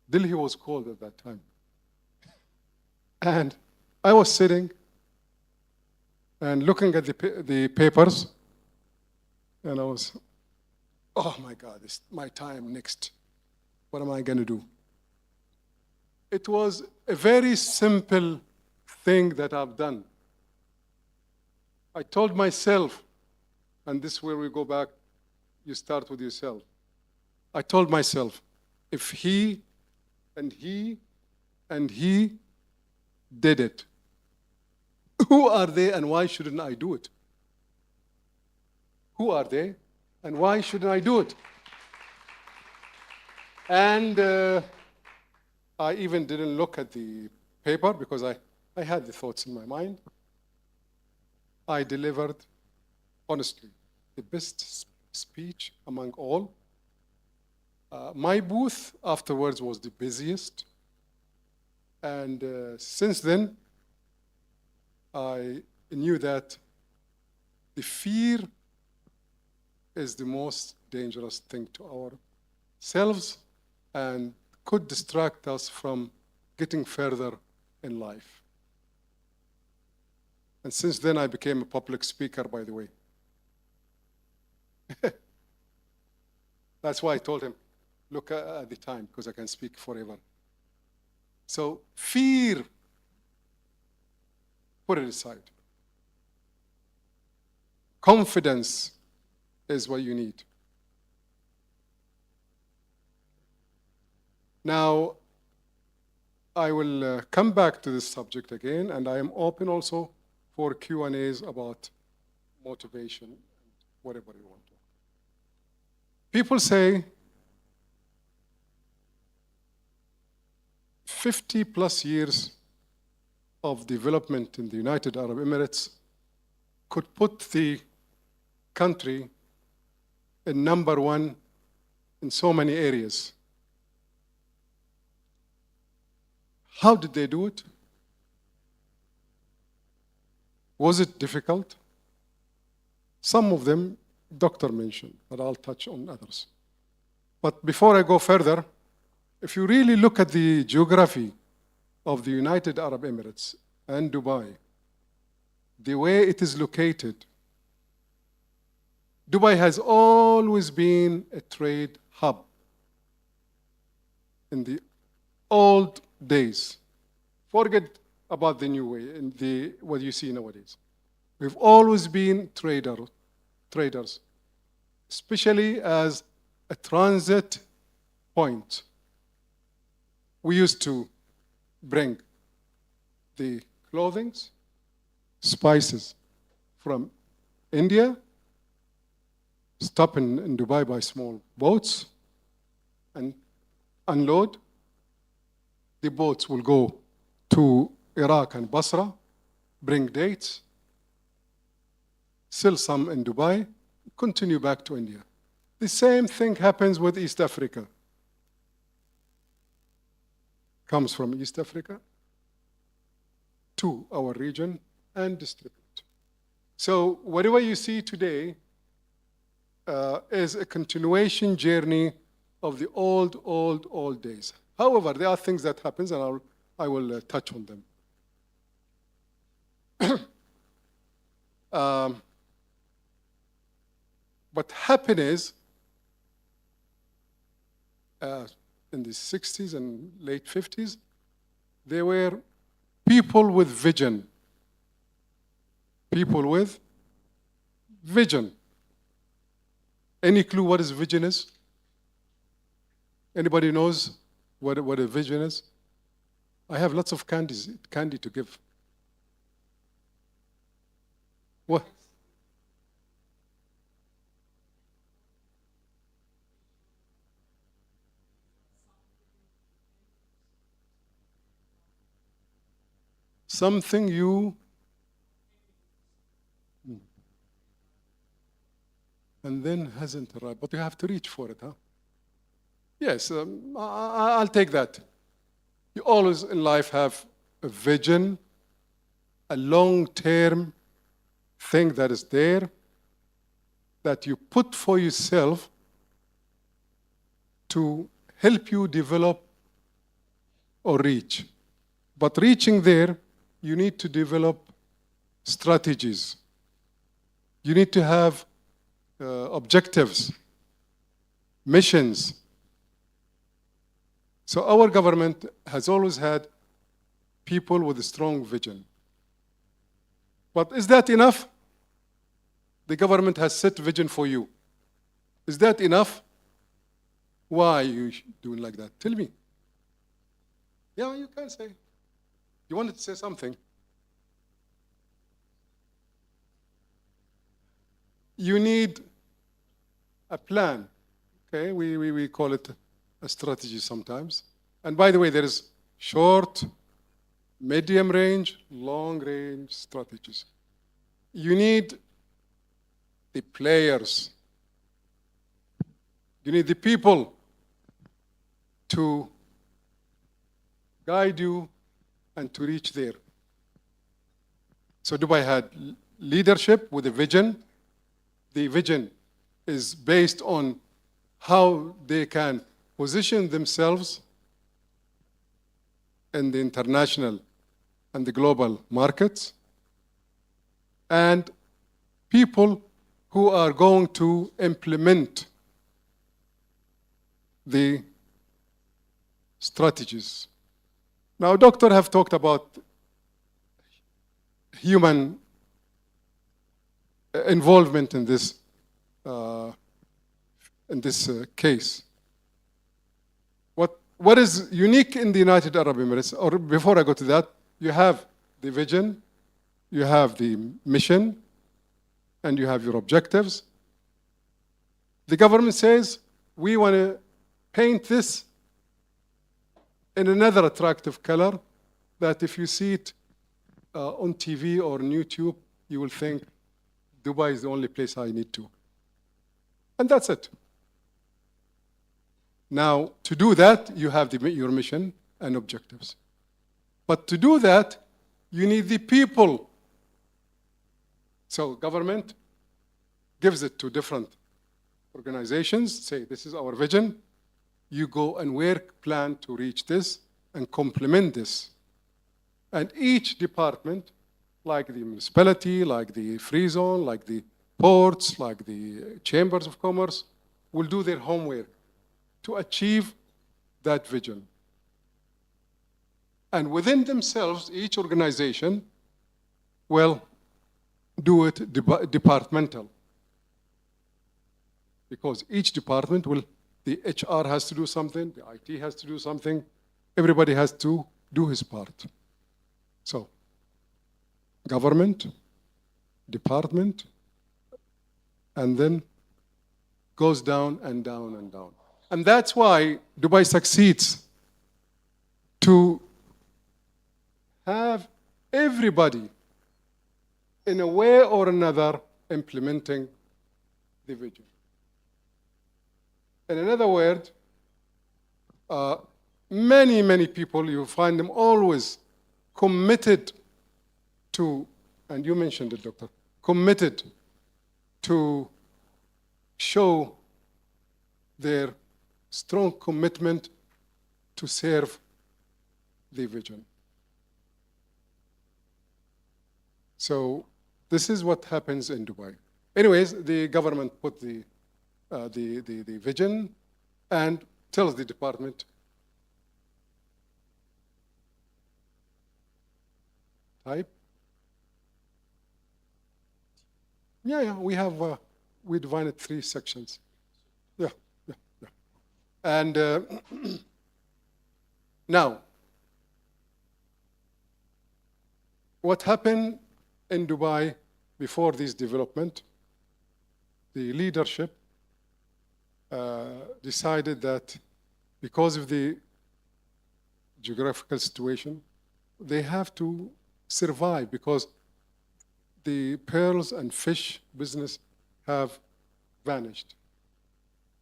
Delhi was cold at that time. And I was sitting and looking at the papers, and I was, oh my God, it's my time next. What am I going to do? It was a very simple thing that I've done. I told myself, and this is where we go back, you start with yourself. I told myself, if he and he and he did it, who are they and why shouldn't I do it? Who are they and why shouldn't I do it? And I even didn't look at the paper because I had the thoughts in my mind. I delivered, honestly, the best speech among all. My booth afterwards was the busiest. And since then, I knew that the fear is the most dangerous thing to ourselves and could distract us from getting further in life. And since then, I became a public speaker, by the way. That's why I told him, look at the time, because I can speak forever. So fear, put it aside. Confidence is what you need. Now, I will come back to this subject again, and I am open also for Q&As about motivation, whatever you want. People say 50 plus years of development in the United Arab Emirates could put the country in #1 in so many areas. How did they do it? Was it difficult? Some of them, Doctor mentioned, but I'll touch on others. But before I go further, if you really look at the geography of the United Arab Emirates and Dubai, the way it is located, Dubai has always been a trade hub. In the old days, forget about the new way, in what you see nowadays. We've always been traders, especially as a transit point. We used to bring the clothing, spices from India, stop in Dubai by small boats, and unload. The boats will go to Iraq and Basra, bring dates, sell some in Dubai, continue back to India. The same thing happens with East Africa. Comes from East Africa to our region and distribute. So whatever you see today is a continuation journey of the old days. However, there are things that happens, and I will touch on them. But happiness in the 60s and late 50s, there were people with vision. People with vision. Any clue what is vision is? Anybody knows what a vision is? I have lots of candy to give. What? Something you and then hasn't arrived, but you have to reach for it, huh? Yes, I'll take that. You always in life have a vision, a long-term thing that is there that you put for yourself to help you develop or reach. But reaching there, you need to develop strategies. You need to have objectives, missions. So our government has always had people with a strong vision. But is that enough? The government has set vision for you. Is that enough? Why are you doing like that? Tell me. Yeah, you can say. You wanted to say something. You need a plan. Okay, we call it strategy sometimes. And by the way, there is short, medium range, long range strategies. You need the players. You need the people to guide you and to reach there. So Dubai had leadership with a vision. The vision is based on how they can position themselves in the international and the global markets, and people who are going to implement the strategies. Now, doctors have talked about human involvement in this case. What is unique in the United Arab Emirates, or before I go to that, you have the vision, you have the mission, and you have your objectives. The government says, we want to paint this in another attractive color that if you see it on TV or on YouTube, you will think Dubai is the only place I need to. And that's it. Now, to do that, you have your mission and objectives. But to do that, you need the people. So government gives it to different organizations, say, this is our vision. You go and work, plan to reach this and complement this. And each department, like the municipality, like the free zone, like the ports, like the chambers of commerce, will do their homework to achieve that vision. And within themselves, each organization will do it departmental. Because each department will, the HR has to do something, the IT has to do something, everybody has to do his part. So, government, department, and then goes down and down and down. And that's why Dubai succeeds to have everybody, in a way or another, implementing the vision. In another word, many people, you find them always committed to, and you mentioned it, Doctor, committed to show their strong commitment to serve the vision. So this is what happens in Dubai. Anyways, the government put the vision and tells the department, type. Yeah, we have, we divided 3 sections. Yeah. And now, what happened in Dubai before this development, the leadership decided that because of the geographical situation, they have to survive because the pearls and fish business have vanished.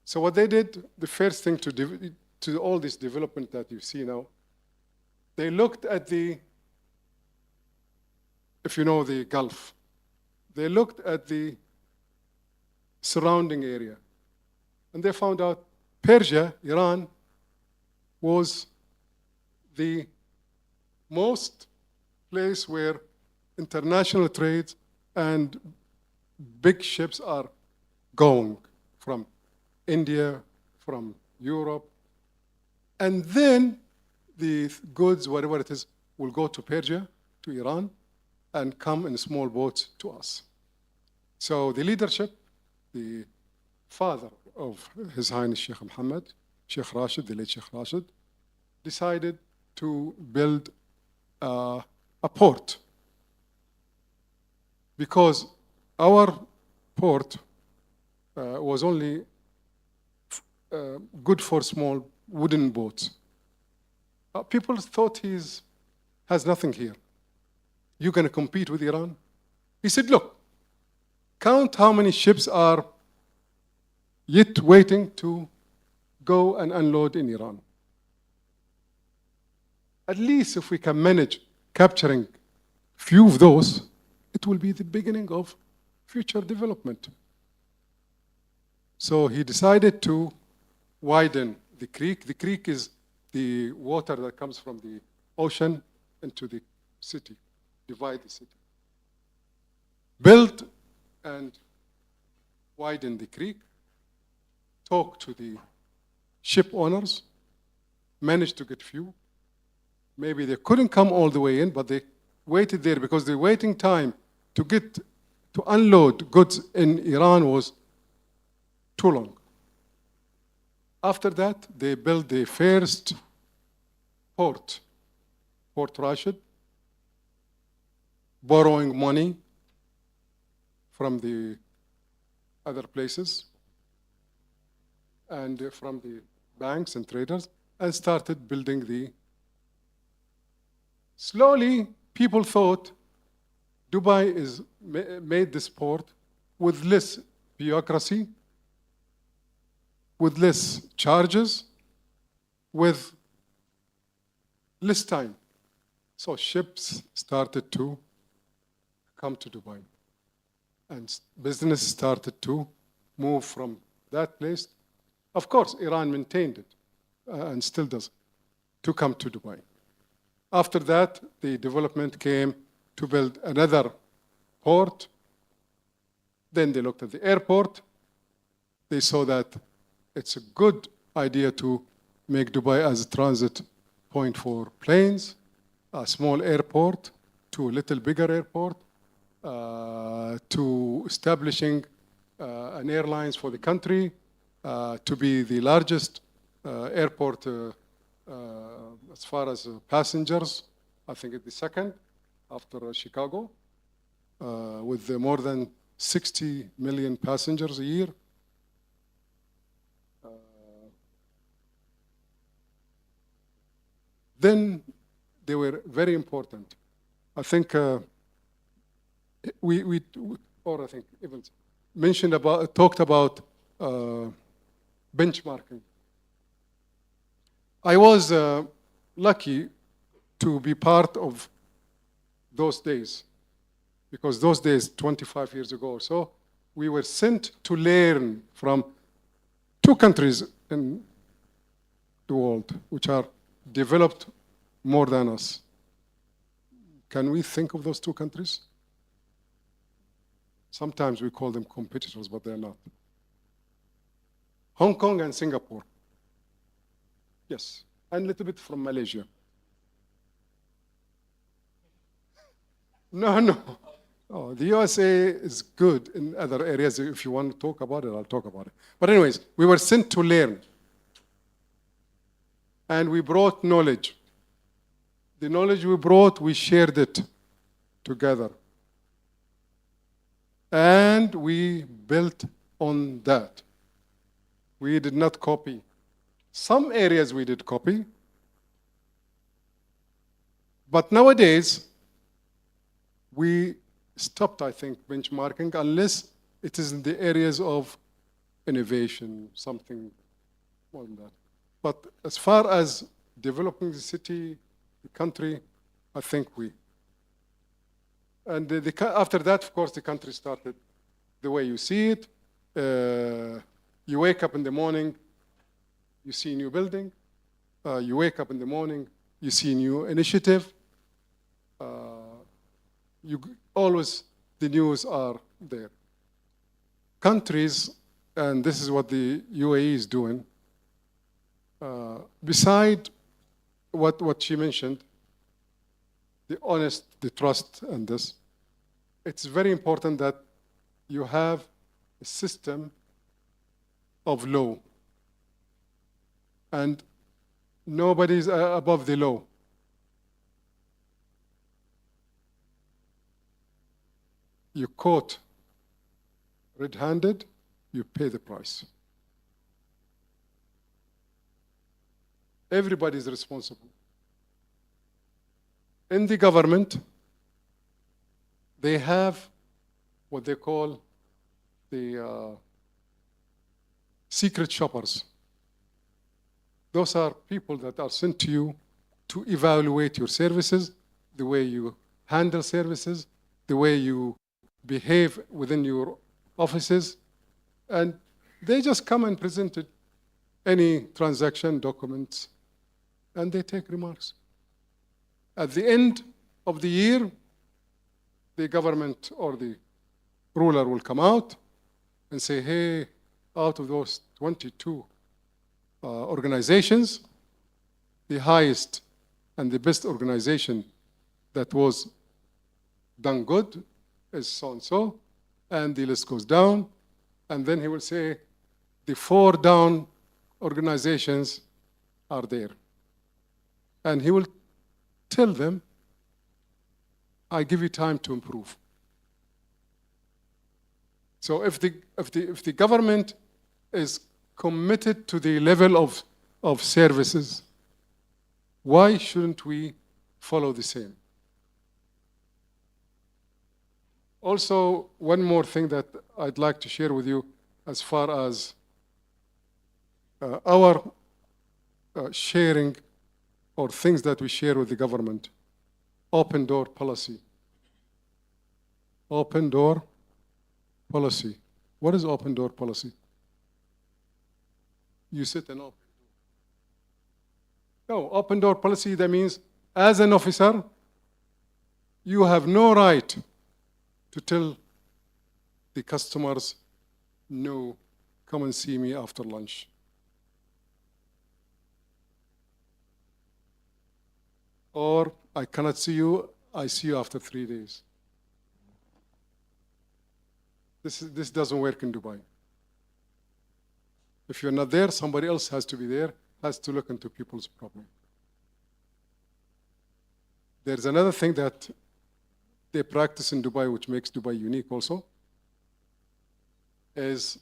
So what they did, the first thing to all this development that you see now, they looked at the, if you know the Gulf, they looked at the surrounding area. And they found out Persia, Iran, was the most place where international trade and big ships are going from India, from Europe. And then the goods, whatever it is, will go to Persia, to Iran, and come in small boats to us. So the leadership, the father of His Highness Sheikh Mohammed, Sheikh Rashid, the late Sheikh Rashid, decided to build a port. Because our port was only good for small wooden boats. People thought has nothing here. You're going to compete with Iran? He said, look, count how many ships are yet waiting to go and unload in Iran. At least if we can manage capturing few of those, it will be the beginning of future development. So he decided to widen the creek. The creek is the water that comes from the ocean into the city, divide the city. Build and widen the creek, talk to the ship owners, managed to get few. Maybe they couldn't come all the way in, but they waited there because the waiting time to unload goods in Iran was too long. After that, they built the first port, Port Rashid, borrowing money from the other places and from the banks and traders, and started building the. Slowly, people thought Dubai is made this port with less bureaucracy, with less charges, with less time. So ships started to come to Dubai. And business started to move from that place. Of course, Iran maintained it, and still does, to come to Dubai. After that, the development came to build another port. Then they looked at the airport. They saw that it's a good idea to make Dubai as a transit point for planes, a small airport to a little bigger airport, to establishing an airlines for the country, to be the largest airport as far as passengers. I think it's the second after Chicago, with more than 60 million passengers a year. Then they were very important. I think or I think even talked about benchmarking. I was lucky to be part of those days, because those days, 25 years ago or so, we were sent to learn from two countries in the world which are developed more than us. Can we think of those two countries? Sometimes we call them competitors, but they're not. Hong Kong and Singapore. Yes, and a little bit from Malaysia. No. Oh, the USA is good in other areas. If you want to talk about it, I'll talk about it. But anyways, we were sent to learn. And we brought knowledge. The knowledge we brought, we shared it together. And we built on that. We did not copy. Some areas we did copy. But nowadays, we stopped, I think, benchmarking unless it is in the areas of innovation, something more than that. But as far as developing the city, the country, I think we. And after that, of course, the country started the way you see it. You wake up in the morning, you see a new building. You wake up in the morning, you see a new initiative. Always the news are there. Countries, and this is what the UAE is doing, beside what she mentioned, the honest, the trust, and this, it's very important that you have a system of law. And nobody's above the law. You caught red-handed, you pay the price. Everybody is responsible. In the government, they have what they call the secret shoppers. Those are people that are sent to you to evaluate your services, the way you handle services, the way you behave within your offices, and they just come and present any transaction documents, and they take remarks. At the end of the year, the government or the ruler will come out and say, hey, out of those 22 organizations, the highest and the best organization that was done good is so-and-so, and the list goes down, and then he will say, the 4 down organizations are there. And he will tell them, I give you time to improve. So if the government is committed to the level of services, why shouldn't we follow the same? Also, one more thing that I'd like to share with you as far as our sharing or things that we share with the government. Open door policy. Open door policy. What is open door policy? You sit and open. No, open door policy, that means as an officer, you have no right to tell the customers, no, come and see me after lunch. Or I cannot see you, I see you after 3 days. This doesn't work in Dubai. If you're not there, somebody else has to be there, has to look into people's problem. There's another thing that they practice in Dubai, which makes Dubai unique also, is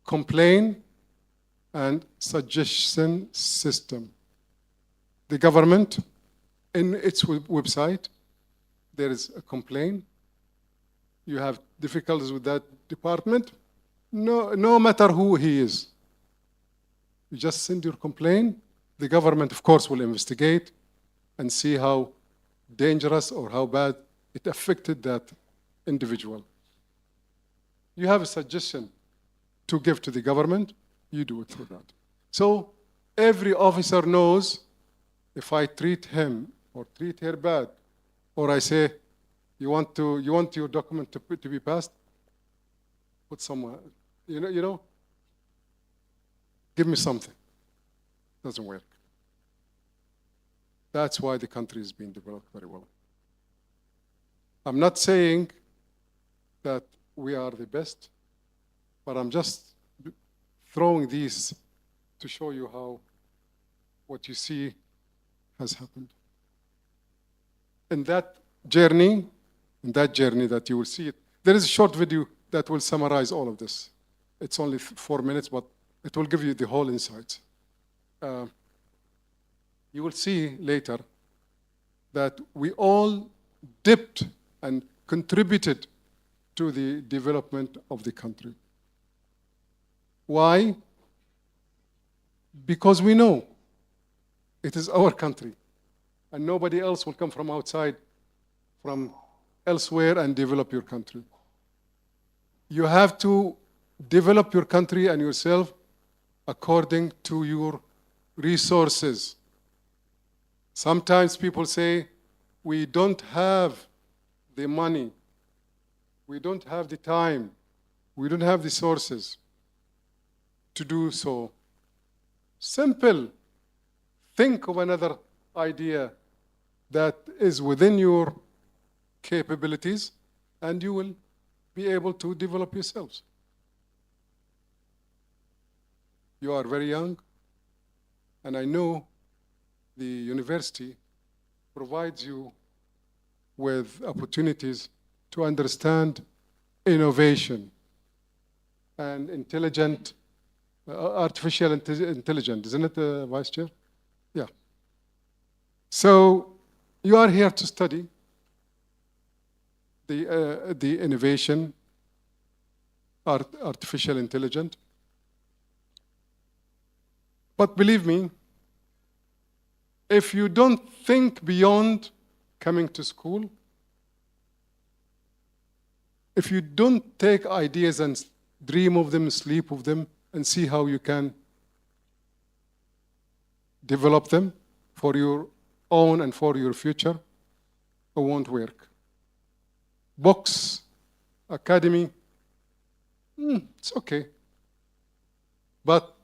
complaint and suggestion system. The government, in its website, there is a complaint. You have difficulties with that department, no matter who he is. You just send your complaint. The government, of course, will investigate and see how dangerous or how bad it affected that individual. You have a suggestion to give to the government, you do it through that. So every officer knows if I treat him or treat her bad, or I say, you want your document to be passed? Put somewhere, you know, give me something. Doesn't work. That's why the country is being developed very well. I'm not saying that we are the best, but I'm just throwing these to show you how what you see has happened. In that journey that you will see it, there is a short video that will summarize all of this. It's only 4 minutes, but it will give you the whole insight. You will see later that we all dipped and contributed to the development of the country. Why? Because we know it is our country, and nobody else will come from outside, from elsewhere, and develop your country. You have to develop your country and yourself according to your resources. Sometimes people say, we don't have the money, we don't have the time, we don't have the sources to do so. Simple. Think of another idea that is within your capabilities, and you will be able to develop yourselves. You are very young, and I know the university provides you with opportunities to understand innovation and intelligent artificial intelligence, isn't it, Vice Chair? Yeah. So you are here to study the innovation, artificial intelligence. But believe me, if you don't think beyond coming to school, if you don't take ideas and dream of them, sleep with them, and see how you can develop them for your own and for your future, it won't work. Books, academy, it's okay. But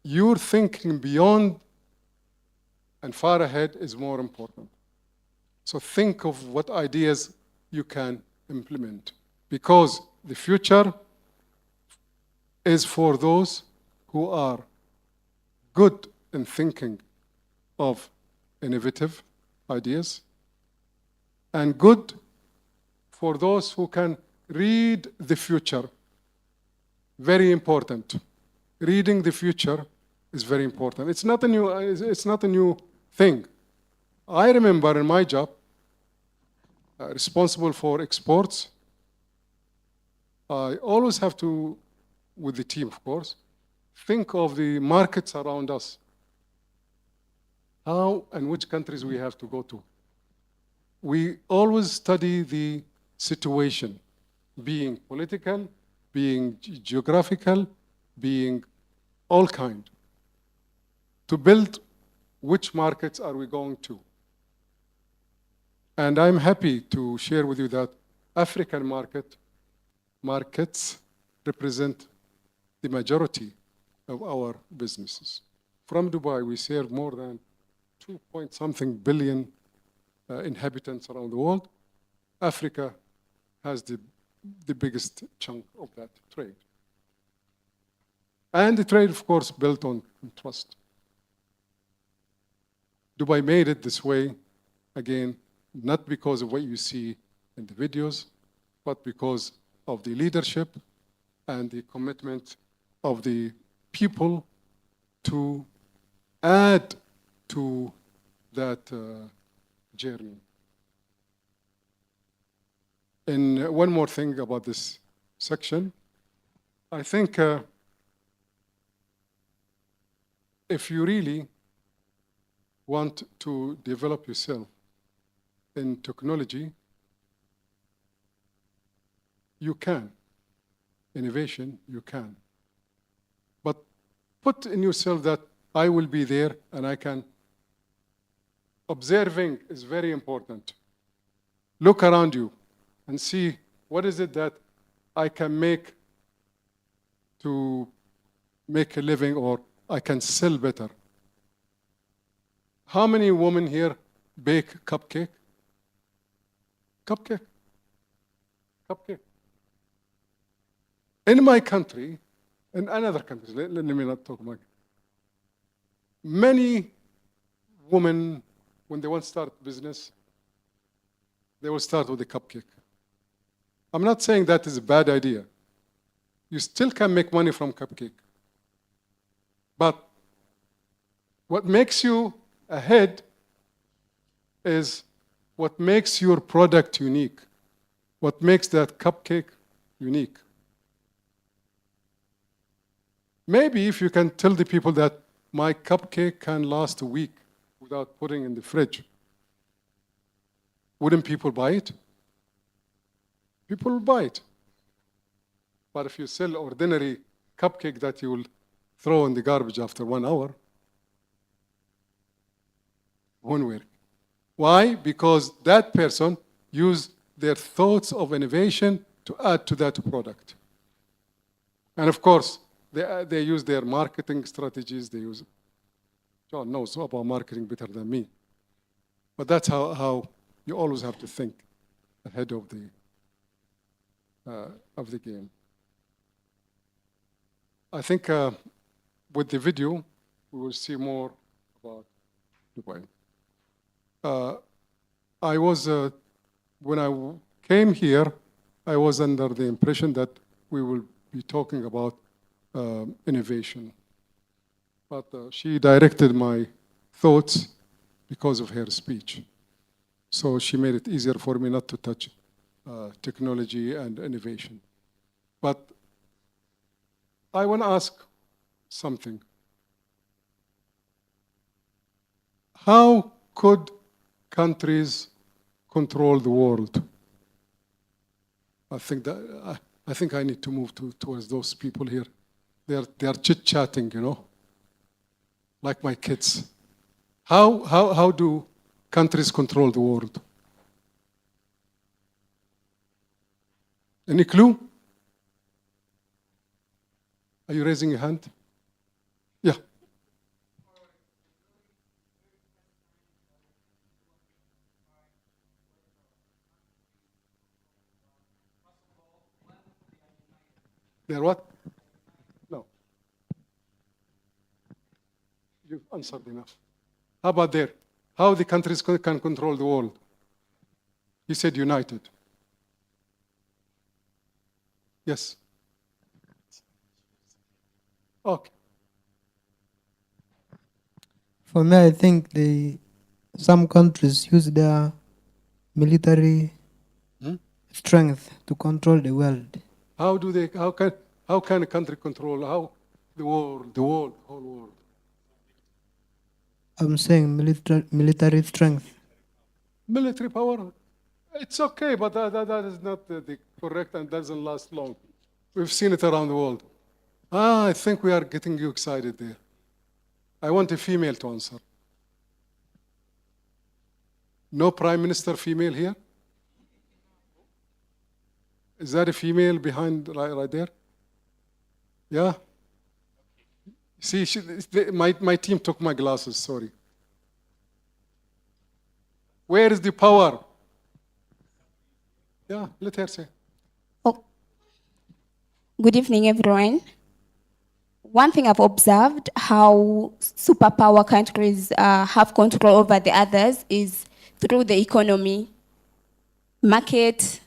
your thinking beyond and far ahead is more important. So think of what ideas you can implement, because the future is for those who are good in thinking of innovative ideas, and good for those who can read the future. Very important. Reading the future is very important. It's not a new thing. I remember in my job, responsible for exports, I always have to, with the team of course, think of the markets around us. How and which countries we have to go to. We always study the situation, being political, being geographical, being all kind, to build which markets are we going to. And I'm happy to share with you that African markets represent the majority of our businesses. From Dubai, we serve more than 2-point-something billion inhabitants around the world. Africa has the biggest chunk of that trade. And the trade, of course, built on trust. Dubai made it this way, again, not because of what you see in the videos, but because of the leadership and the commitment of the people to add to that journey. And one more thing about this section. I think if you really want to develop yourself in technology, you can. Innovation, you can. But put in yourself that I will be there and I can. Observing is very important. Look around you and see what is it that I can make to make a living, or I can sell better. How many women here bake cupcake? Cupcake. In my country, in another countries, let me not talk about. Many women, when they want to start business, they will start with a cupcake. I'm not saying that is a bad idea. You still can make money from cupcake. But what makes you ahead is what makes your product unique, what makes that cupcake unique. Maybe if you can tell the people that my cupcake can last a week without putting in the fridge, wouldn't people buy it? People will buy it. But if you sell ordinary cupcake that you will throw in the garbage after 1 hour, won't work. Why? Because that person used their thoughts of innovation to add to that product. And of course, they use their marketing strategies. They use, John knows about marketing better than me. But that's how you always have to think ahead of the game. I think with the video, we will see more about Dubai. When I came here, I was under the impression that we will be talking about innovation. But she directed my thoughts because of her speech. So she made it easier for me not to touch technology and innovation. But I want to ask something. How could countries control the world? I think I need to move towards those people here. They are chit-chatting, you know, like my kids. How do countries control the world? Any clue? Are you raising your hand? Yeah. They're what? No. You've answered enough. How about there? How the countries can control the world? You said united. Yes. Okay. For me, I think some countries use their military strength to control the world. How do they? How can a country control the whole world? I'm saying military strength. Military power. It's okay, but that is not the correct and doesn't last long. We've seen it around the world. I think we are getting you excited there. I want a female to answer. No prime minister female here? Is that a female behind right there? Yeah? See, my team took my glasses, sorry. Where is the power? Yeah, let her say. Oh. Good evening, everyone. One thing I've observed how superpower countries have control over the others is through the economy, market,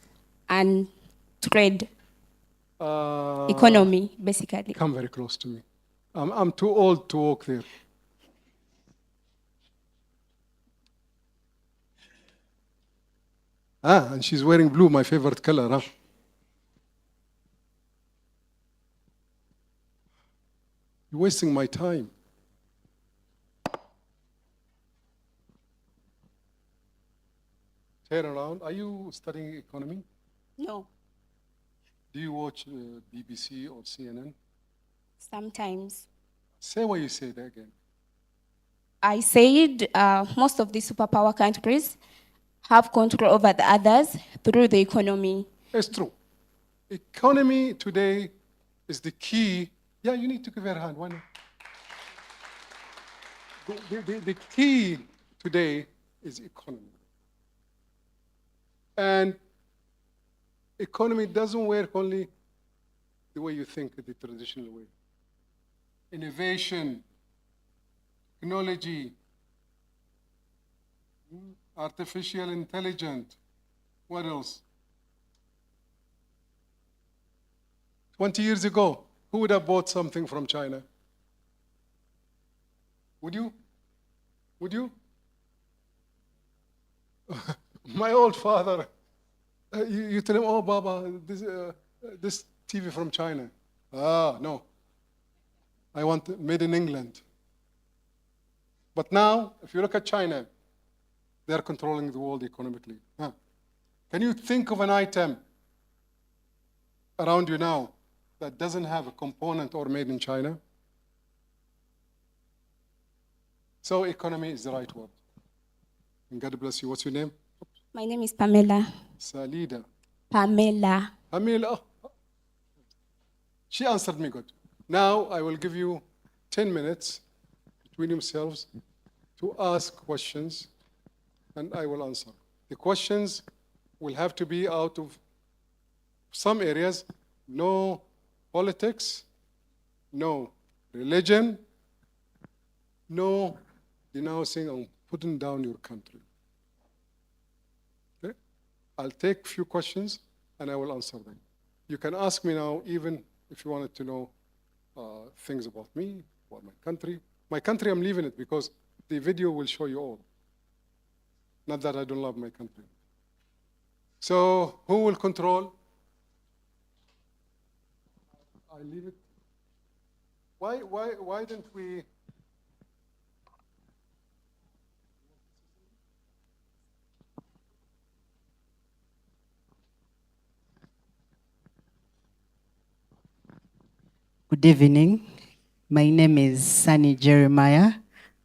and trade. Economy, basically. Come very close to me. I'm too old to walk there. And she's wearing blue, my favorite color, huh? You're wasting my time. Turn around. Are you studying economy? No, Do you watch BBC or CNN? sometimes. Say what you said again. I said most of the superpower countries have control over the others through the economy. It's true. Economy today is the key. Yeah, you need to give her a hand. Why not? The key today is economy. And economy doesn't work only the way you think, the traditional way. Innovation, technology, artificial intelligence. What else? 20 years ago, who would have bought something from China? Would you? Would you? My old father, you tell him, oh, Baba, this TV from China. No. I want it made in England. But now, if you look at China, they're controlling the world economically. Can you think of an item around you now that doesn't have a component or made in China? So economy is the right word. And God bless you. What's your name? My name is Pamela. Salida. Pamela. Pamela. She answered me good. Now I will give you 10 minutes between yourselves to ask questions, and I will answer. The questions will have to be out of some areas, no politics, no religion, no denouncing and putting down your country. Okay? I'll take a few questions and I will answer them. You can ask me now, even if you wanted to know things about me, about my country. My country, I'm leaving it because the video will show you all. Not that I don't love my country. So who will control? I leave it. Why didn't we? Good evening. My name is Sunny Jeremiah.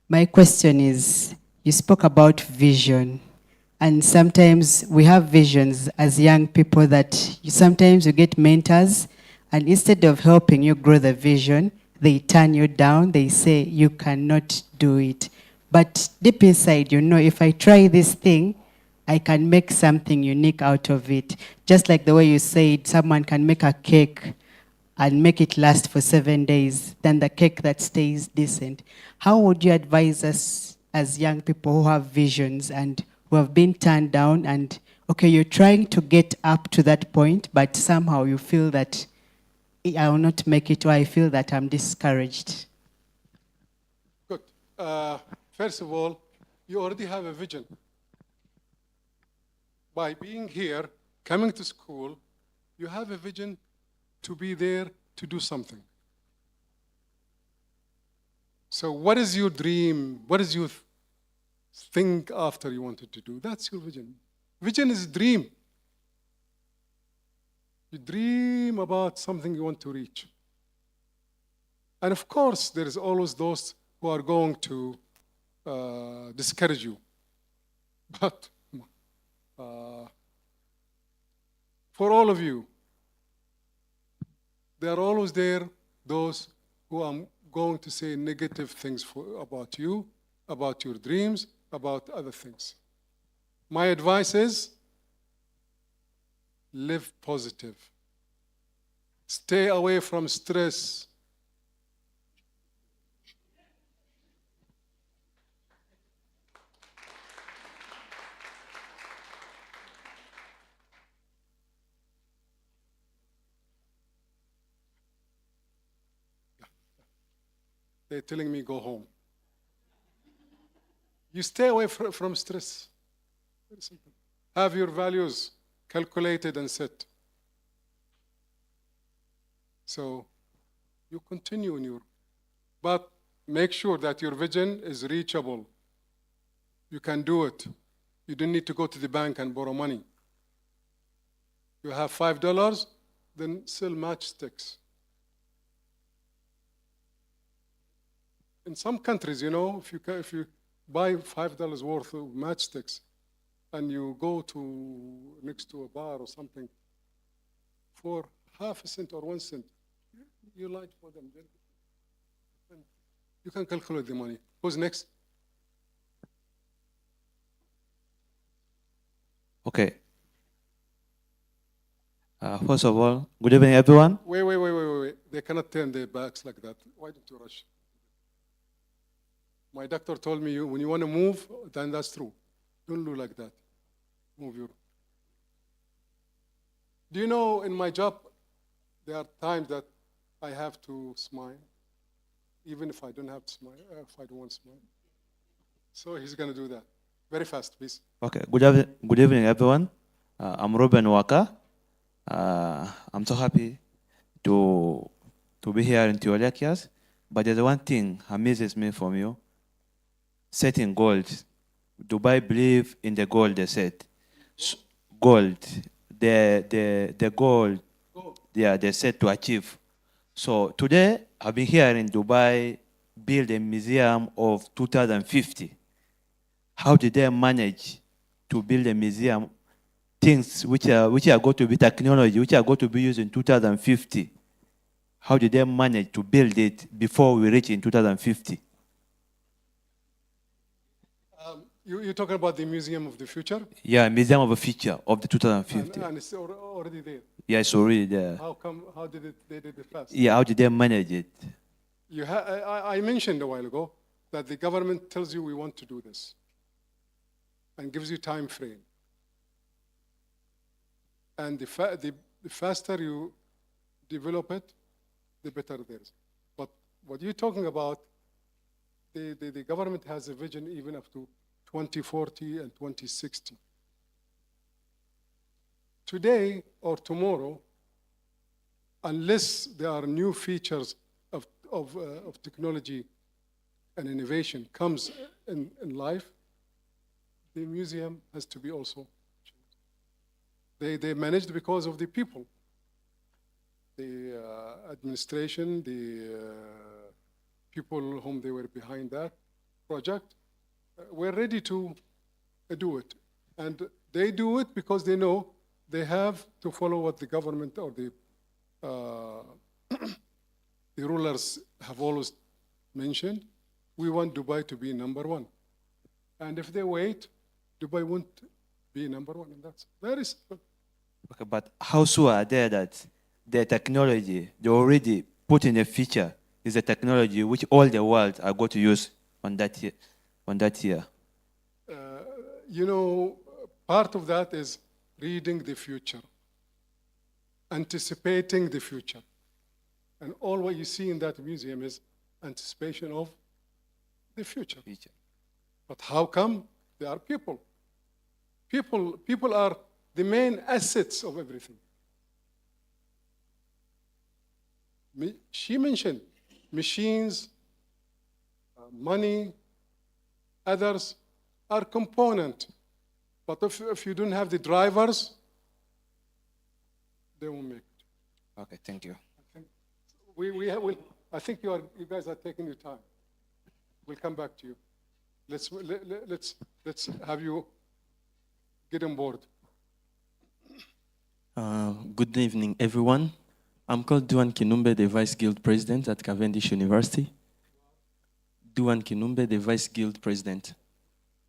My question is, you spoke about vision. And sometimes we have visions as young people that sometimes you get mentors, and instead of helping you grow the vision, they turn you down. They say you cannot do it. But deep inside, you know, if I try this thing, I can make something unique out of it. Just like the way you said, someone can make a cake and make it last for 7 days than the cake that stays decent. How would you advise us as young people who have visions and who have been turned down and, okay, you're trying to get up to that point, but somehow you feel that I will not make it, or I feel that I'm discouraged? Good. First of all, you already have a vision. By being here, coming to school, you have a vision to be there to do something. So what is your dream? What is your thing after you wanted to do? That's your vision. Vision is dream. You dream about something you want to reach. And of course, there is always those who are going to discourage you. But for all of you, there are always there those who are going to say negative things about you, about your dreams, about other things. My advice is live positive. Stay away from stress. They're telling me go home. You stay away from stress. Very simple. Have your values calculated and set. So you continue in your, but make sure that your vision is reachable. You can do it. You don't need to go to the bank and borrow money. You have $5, then sell matchsticks. In some countries, you know, if you buy $5 worth of matchsticks and you go to next to a bar or something for half a cent or 1 cent, you light for them. You can calculate the money. Who's next? Okay. First of all, good evening, everyone. Wait. They cannot turn their backs like that. Why don't you rush? My doctor told me when you want to move, then that's true. Don't do like that. Move your. Do you know in my job, there are times that I have to smile, even if I don't have to smile, if I don't want to smile. So he's going to do that. Very fast, please. Okay, good evening, everyone. I'm Ruben Waka. I'm so happy to be here in your lectures, but there's one thing amazes me from you. Setting goals. Dubai believe in the goal they set. Gold. The goal they set to achieve. So today, I've been here in Dubai, build a museum of 2050. How did they manage to build a museum, things which are going to be technology, which are going to be used in 2050? How did they manage to build it before we reach in 2050? You're talking about the Museum of the Future? Yeah, Museum of the Future of the 2050. And it's already there. Yeah, it's already there. How did they did it fast? Yeah, how did they manage it? I mentioned a while ago that the government tells you we want to do this and gives you time frame. And the faster you develop it, the better it is. what you're talking about, the government has a vision even up to 2040 and 2060. Today or tomorrow, unless there are new features of technology and innovation comes in life, the museum has to be also changed. They managed because of the people. The administration, the people whom they were behind that project were ready to do it. And they do it because they know they have to follow what the government or the rulers have always mentioned. We want Dubai to be #1. And if they wait, Dubai won't be #1, and that's very simple. Okay, but how sure are they that the technology they already put in a feature is a technology which all the world are going to use on that year? You know, part of that is reading the future, anticipating the future. And all what you see in that museum is anticipation of the future. But how come? They are people. People are the main assets of everything. She mentioned machines, money, others are component. But if you don't have the drivers, they won't make it. Okay, thank you. I think you guys are taking your time. We'll come back to you. Let's have you get on board. Good evening, everyone. I'm called Duan Kinumbe, the Vice Guild President at Cavendish University. Duan Kinumbe, the Vice Guild President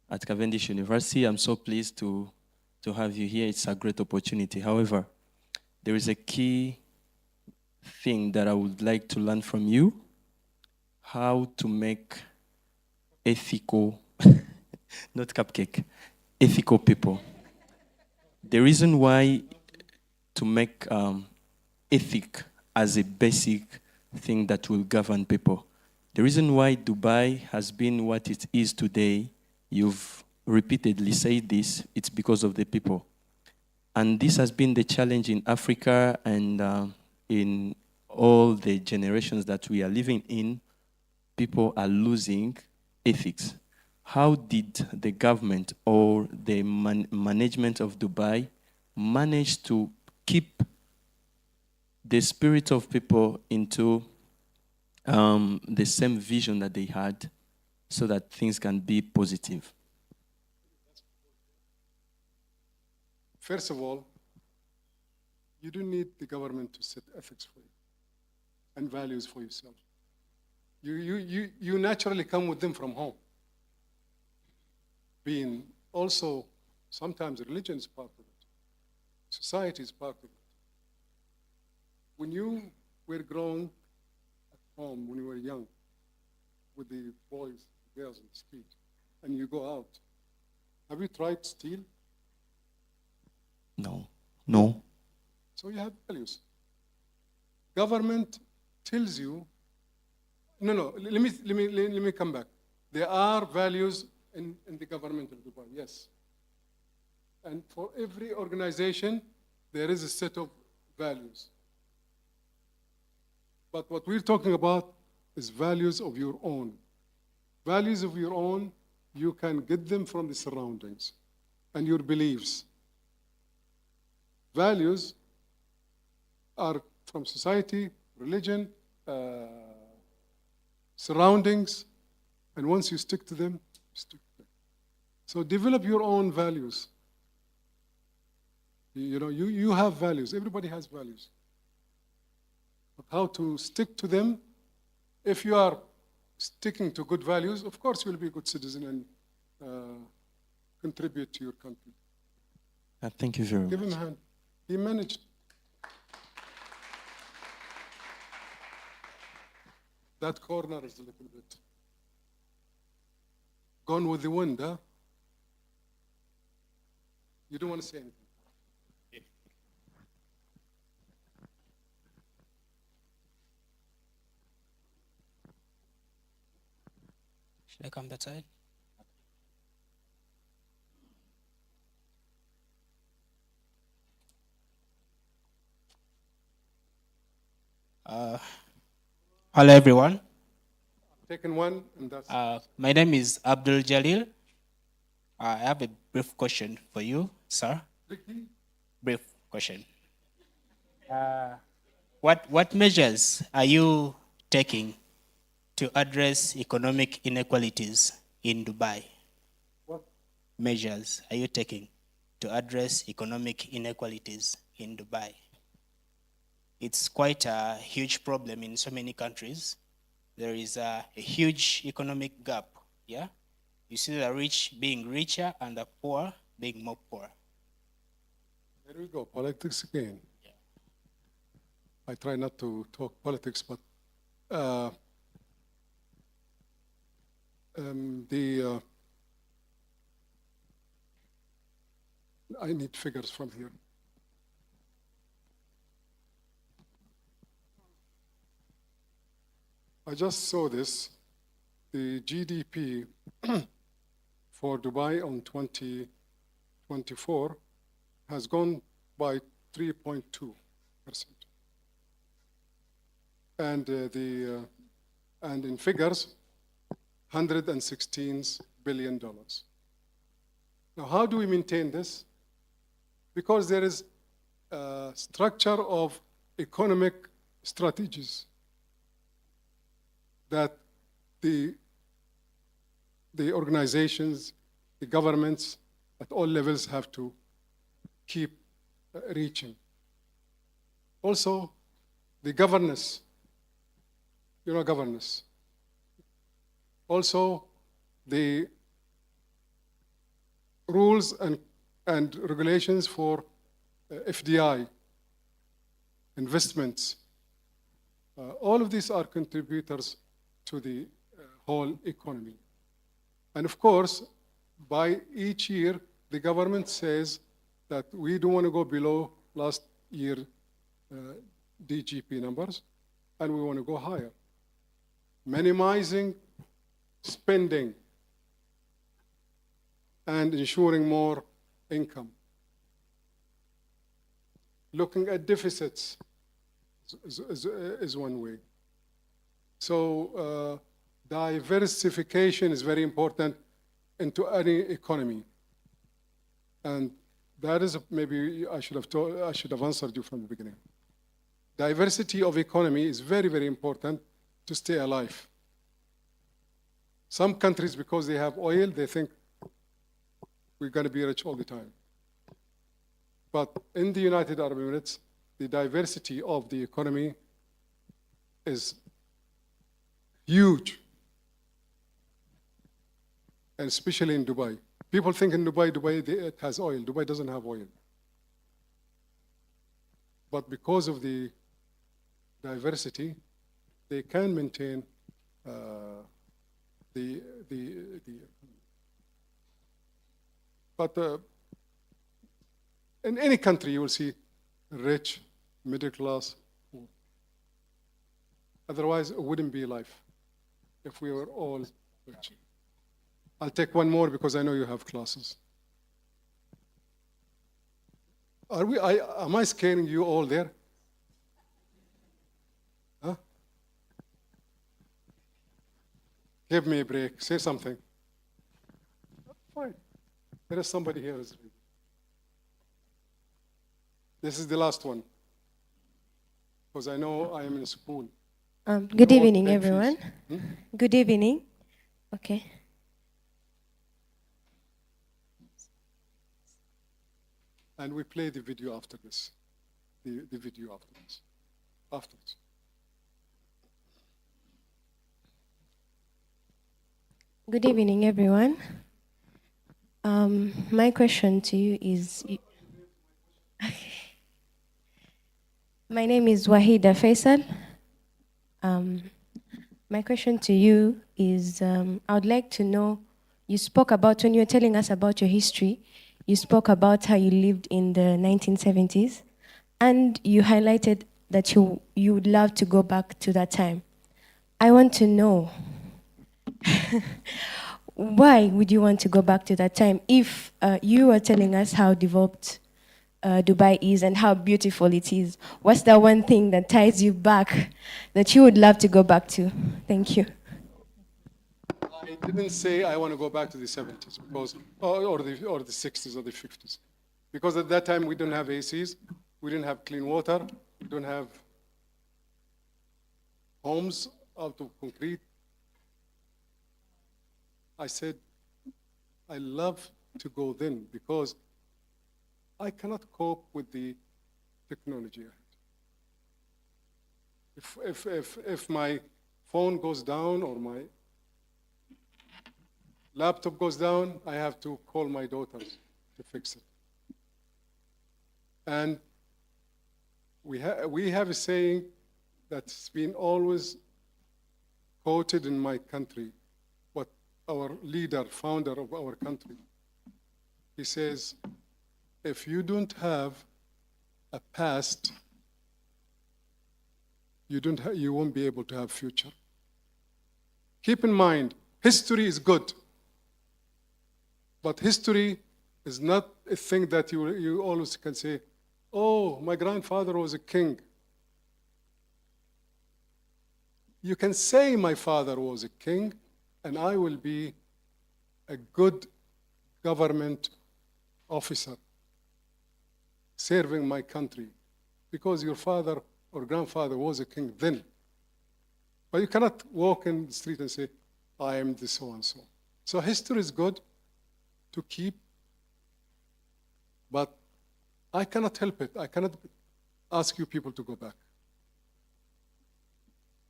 at Cavendish University. I'm so pleased to have you here. It's a great opportunity. However, there is a key thing that I would like to learn from you: how to make ethical, not cupcake, ethical people. The reason why to make ethic as a basic thing that will govern people. The reason why Dubai has been what it is today, you've repeatedly said this, it's because of the people. And this has been the challenge in Africa and in all the generations that we are living in. People are losing ethics. How did the government or the management of Dubai manage to keep the spirit of people into the same vision that they had so that things can be positive? First of all, you don't need the government to set ethics for you and values for yourself. You naturally come with them from home. Being also, sometimes religion is part of it. Society is part of it. When you were growing at home, when you were young, with the boys, girls on the street, and you go out, have you tried to steal? No. So you have values. Government tells you, no, let me come back. There are values in the government of Dubai, yes. And for every organization, there is a set of values. But what we're talking about is values of your own. Values of your own, you can get them from the surroundings and your beliefs. Values are from society, religion, surroundings, and once you stick to them, you stick to them. So develop your own values. You have values. Everybody has values. But how to stick to them? If you are sticking to good values, of course you'll be a good citizen and contribute to your country. Thank you very much. Give him a hand. He managed. That corner is a little bit gone with the wind, huh? You don't want to say anything. Should I come that side? Hello, everyone. Taken one, and that's. My name is Abdul Jalil. I have a brief question for you, sir. Brief question. What measures are you taking to address economic inequalities in Dubai? What measures are you taking to address economic inequalities in Dubai? It's quite a huge problem in so many countries. There is a huge economic gap, yeah? You see the rich being richer and the poor being more poor. There we go, politics again. Yeah. I try not to talk politics, but I need figures from here. I just saw this. The GDP for Dubai on 2024 has gone by 3.2%. And and in figures, $116 billion. Now, how do we maintain this? Because there is a structure of economic strategies that the organizations, the governments at all levels have to keep reaching. Also, the governance, governance. Also, the rules and regulations for FDI, investments. All of these are contributors to the whole economy. And of course, by each year, the government says that we don't want to go below last year DGP numbers, and we want to go higher. Minimizing spending and ensuring more income. Looking at deficits is one way. So diversification is very important into any economy. And that is, maybe I should have answered you from the beginning. Diversity of economy is very, very important to stay alive. Some countries, because they have oil, they think we're going to be rich all the time. But in the United Arab Emirates, the diversity of the economy is huge, and especially in Dubai. People think in Dubai it has oil. Dubai doesn't have oil. But because of the diversity, they can maintain but in any country you will see rich, middle class, poor. Otherwise it wouldn't be life if we were all rich. I'll take one more because I know you have classes. Am I scaring you all there? Huh? Give me a break. Say something. Fine. There is somebody here. This is the last one. Because I know I am in school. Good evening, everyone. Good evening. Okay. And we play the video after this. The video after this. Afterwards. Good evening, everyone. My question to you is... My name is Wahida Faisal. My question to you is, I would like to know, you spoke about, when you were telling us about your history, you spoke about how you lived in the 1970s, and you highlighted that you would love to go back to that time. I want to know, Why would you want to go back to that time if you were telling us how developed Dubai is and how beautiful it is? What's the one thing that ties you back that you would love to go back to? Thank you. I didn't say I want to go back to the 70s because, or the 60s or the 50s, because at that time we didn't have ACs, we didn't have clean water, we don't have homes out of concrete. I said, I love to go then because I cannot cope with the technology. If my phone goes down or my laptop goes down, I have to call my daughters to fix it. And we have a saying that's been always quoted in my country, what our leader, founder of our country, he says, if you don't have a past, you won't be able to have future. Keep in mind, history is good, but history is not a thing that you always can say, oh, my grandfather was a king. You can say my father was a king, and I will be a good government officer serving my country, because your father or grandfather was a king then. But you cannot walk in the street and say, I am the so-and-so. So history is good to keep, but I cannot help it. I cannot ask you people to go back,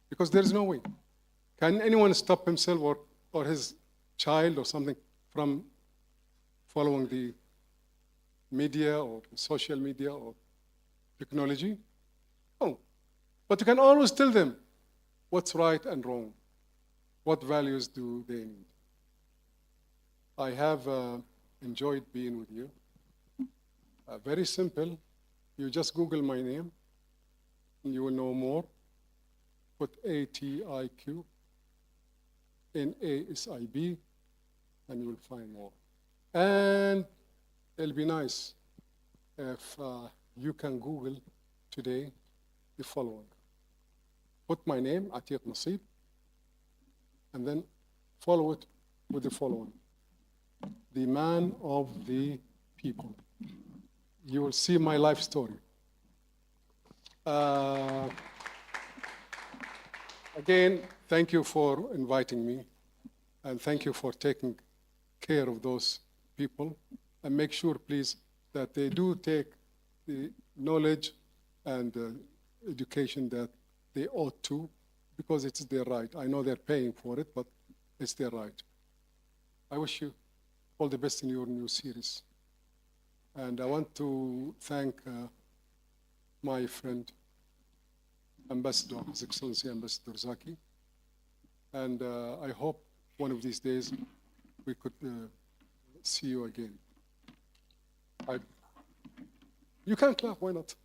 because there is no way. Can anyone stop himself or his child or something from following the media or social media or technology? No. But you can always tell them what's right and wrong. What values do they need? I have enjoyed being with you. Very simple. You just Google my name, and you will know more. Put ATIQ, NASIB, and you will find more. And it'll be nice if you can Google today the following. Put my name, Atiq Nasib, and then follow it with the following. The man of the people. You will see my life story. Again, thank you for inviting me, and thank you for taking care of those people. And make sure, please, that they do take the knowledge and education that they ought to, because it's their right. I know they're paying for it, but it's their right. I wish you all the best in your new series. And I want to thank my friend, Ambassador, His Excellency Ambassador Zaki. And I hope one of these days we could see you again. You can clap, why not?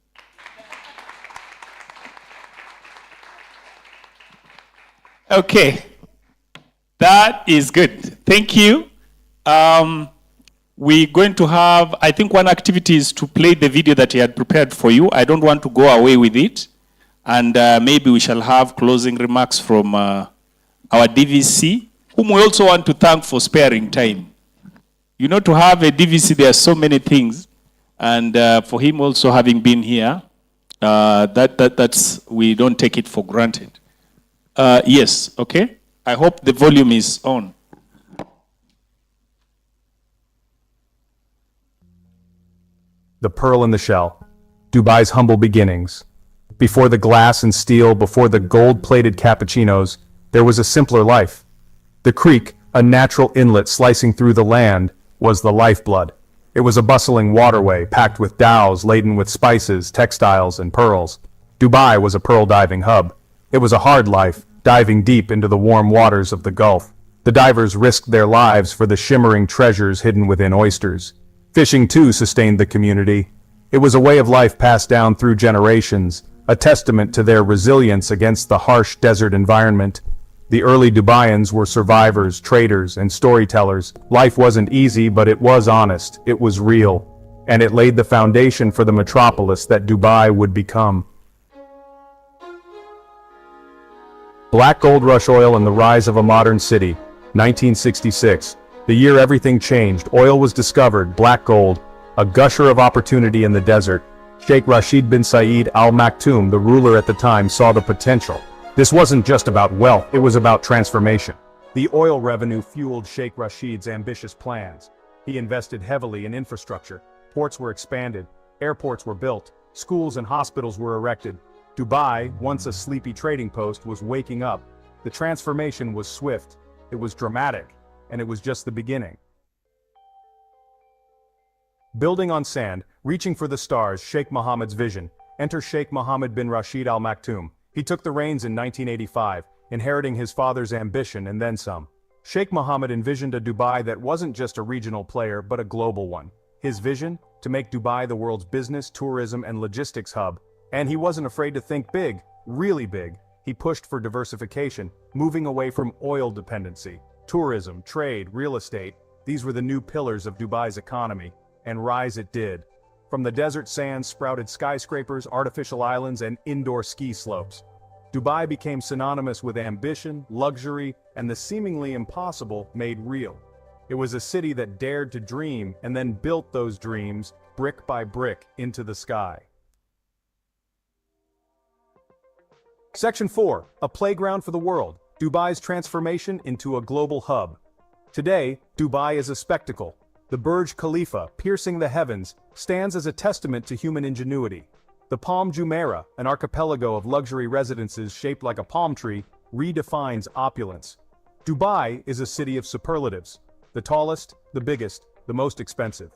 Okay, that is good. Thank you. We're going to have, I think one activity is to play the video that he had prepared for you. I don't want to go away with it. And maybe we shall have closing remarks from our DVC, whom we also want to thank for sparing time. You know, to have a DVC, there are so many things. And for him also having been here, that's, we don't take it for granted. Yes, okay. I hope the volume is on. The pearl in the shell, Dubai's humble beginnings. Before the glass and steel, before the gold-plated cappuccinos, there was a simpler life. The creek, a natural inlet slicing through the land, was the lifeblood. It was a bustling waterway packed with dhows laden with spices, textiles, and pearls. Dubai was a pearl diving hub. It was a hard life, diving deep into the warm waters of the Gulf. The divers risked their lives for the shimmering treasures hidden within oysters. Fishing, too, sustained the community. It was a way of life passed down through generations, a testament to their resilience against the harsh desert environment. The early Dubaians were survivors, traders, and storytellers. Life wasn't easy, but it was honest, it was real, and it laid the foundation for the metropolis that Dubai would become. Black Gold Rush Oil and the Rise of a Modern City, 1966. The year everything changed. Oil was discovered, black gold, a gusher of opportunity in the desert. Sheikh Rashid bin Saeed Al Maktoum, the ruler at the time, saw the potential. This wasn't just about wealth, it was about transformation. The oil revenue fueled Sheikh Rashid's ambitious plans. He invested heavily in infrastructure. Ports were expanded, airports were built, schools and hospitals were erected. Dubai, once a sleepy trading post, was waking up. The transformation was swift, it was dramatic, and it was just the beginning. Building on sand, reaching for the stars, Sheikh Mohammed's vision. Enter Sheikh Mohammed bin Rashid Al Maktoum. He took the reins in 1985, inheriting his father's ambition and then some. Sheikh Mohammed envisioned a Dubai that wasn't just a regional player, but a global one. His vision? To make Dubai the world's business, tourism, and logistics hub. And he wasn't afraid to think big, really big. He pushed for diversification, moving away from oil dependency. Tourism, trade, real estate, these were the new pillars of Dubai's economy, and rise it did. From the desert sands sprouted skyscrapers, artificial islands, and indoor ski slopes. Dubai became synonymous with ambition, luxury, and the seemingly impossible made real. It was a city that dared to dream and then built those dreams, brick by brick, into the sky. Section 4, a playground for the world. Dubai's transformation into a global hub. Today, Dubai is a spectacle. The Burj Khalifa, piercing the heavens, stands as a testament to human ingenuity. The Palm Jumeirah, an archipelago of luxury residences shaped like a palm tree, redefines opulence. Dubai is a city of superlatives. The tallest, the biggest, the most expensive.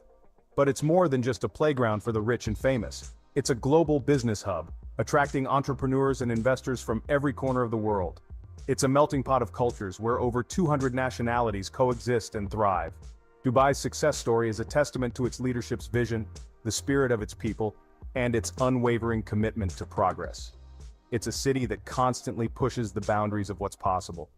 But it's more than just a playground for the rich and famous. It's a global business hub, attracting entrepreneurs and investors from every corner of the world. It's a melting pot of cultures where over 200 nationalities coexist and thrive. Dubai's success story is a testament to its leadership's vision, the spirit of its people, and its unwavering commitment to progress. It's a city that constantly pushes the boundaries of what's possible.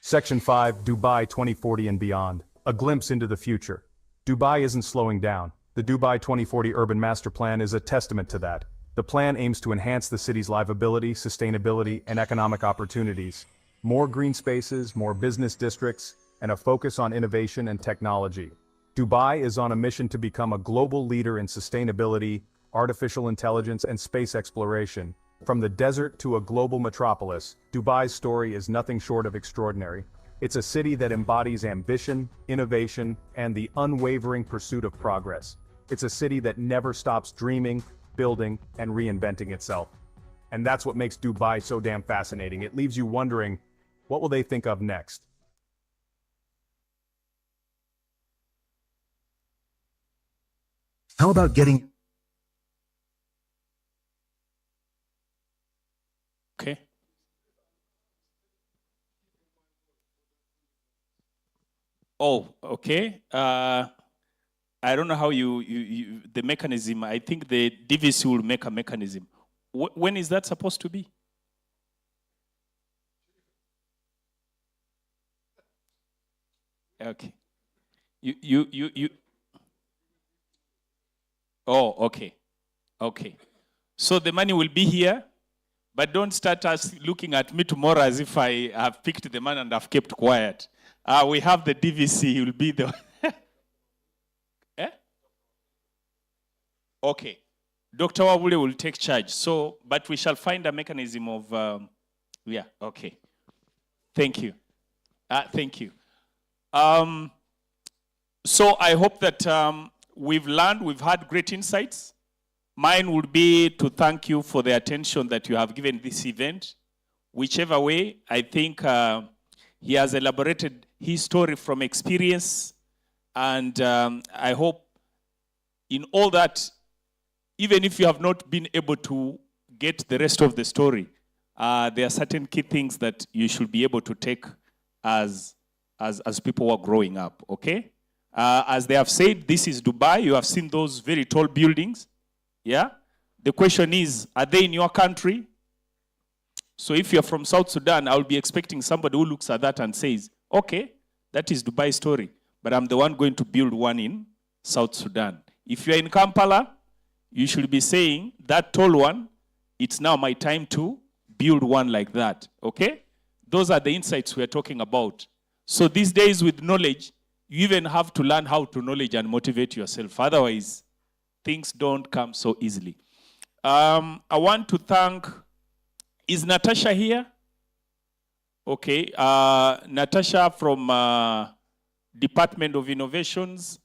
Section 5, Dubai 2040 and beyond. A glimpse into the future. Dubai isn't slowing down. The Dubai 2040 Urban Master Plan is a testament to that. The plan aims to enhance the city's livability, sustainability, and economic opportunities. More green spaces, more business districts, and a focus on innovation and technology. Dubai is on a mission to become a global leader in sustainability, artificial intelligence, and space exploration. From the desert to a global metropolis, Dubai's story is nothing short of extraordinary. It's a city that embodies ambition, innovation, and the unwavering pursuit of progress. It's a city that never stops dreaming, building, and reinventing itself. And that's what makes Dubai so damn fascinating. It leaves you wondering, what will they think of next? How about getting... Okay. Oh, okay. I don't know how the mechanism, I think the DVC will make a mechanism. When is that supposed to be? Okay. Oh, okay. Okay. So the money will be here, but don't start us looking at me tomorrow as if I have picked the man and have kept quiet. We have the DVC, he will be the... Eh? Okay. Dr. Wabule will take charge. So, but we shall find a mechanism of... yeah, okay. Thank you. Thank you. So I hope that we've learned, we've had great insights. Mine would be to thank you for the attention that you have given this event. Whichever way, I think he has elaborated his story from experience. And I hope in all that, even if you have not been able to get the rest of the story, there are certain key things that you should be able to take as people who are growing up, okay? As they have said, this is Dubai. You have seen those very tall buildings, yeah? The question is, are they in your country? So if you're from South Sudan, I'll be expecting somebody who looks at that and says, okay, that is Dubai story, but I'm the one going to build one in South Sudan. If you're in Kampala, you should be saying, that tall one, it's now my time to build one like that, okay? Those are the insights we're talking about. So these days with knowledge, you even have to learn how to knowledge and motivate yourself. Otherwise, things don't come so easily. I want to thank, is Natasha here? Okay, Natasha from Department of Innovations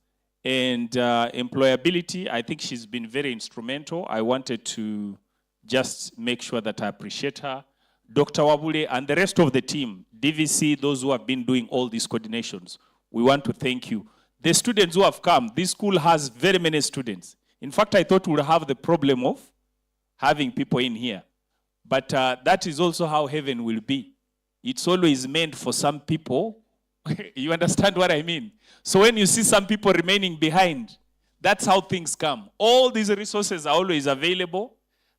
and Employability. I think she's been very instrumental. I wanted to just make sure that I appreciate her. Dr. Wabule and the rest of the team, DVC, those who have been doing all these coordinations, we want to thank you. The students who have come, this school has very many students. In fact, I thought we would have the problem of having people in here. But that is also how heaven will be. It's always meant for some people. You understand what I mean? So when you see some people remaining behind, that's how things come. All these resources are always available.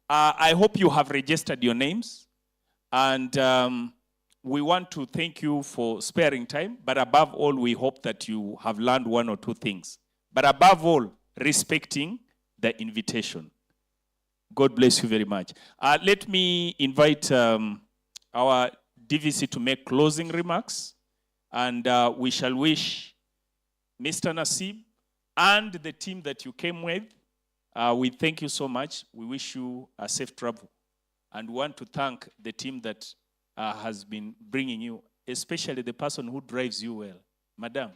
I hope you have registered your names. And we want to thank you for sparing time. But above all, we hope that you have learned one or two things. But above all, respecting the invitation. God bless you very much. Let me invite our DVC to make closing remarks. And we shall wish Mr. Nasib and the team that you came with, we thank you so much. We wish you a safe travel. And we want to thank the team that has been bringing you, especially the person who drives you well. Madam,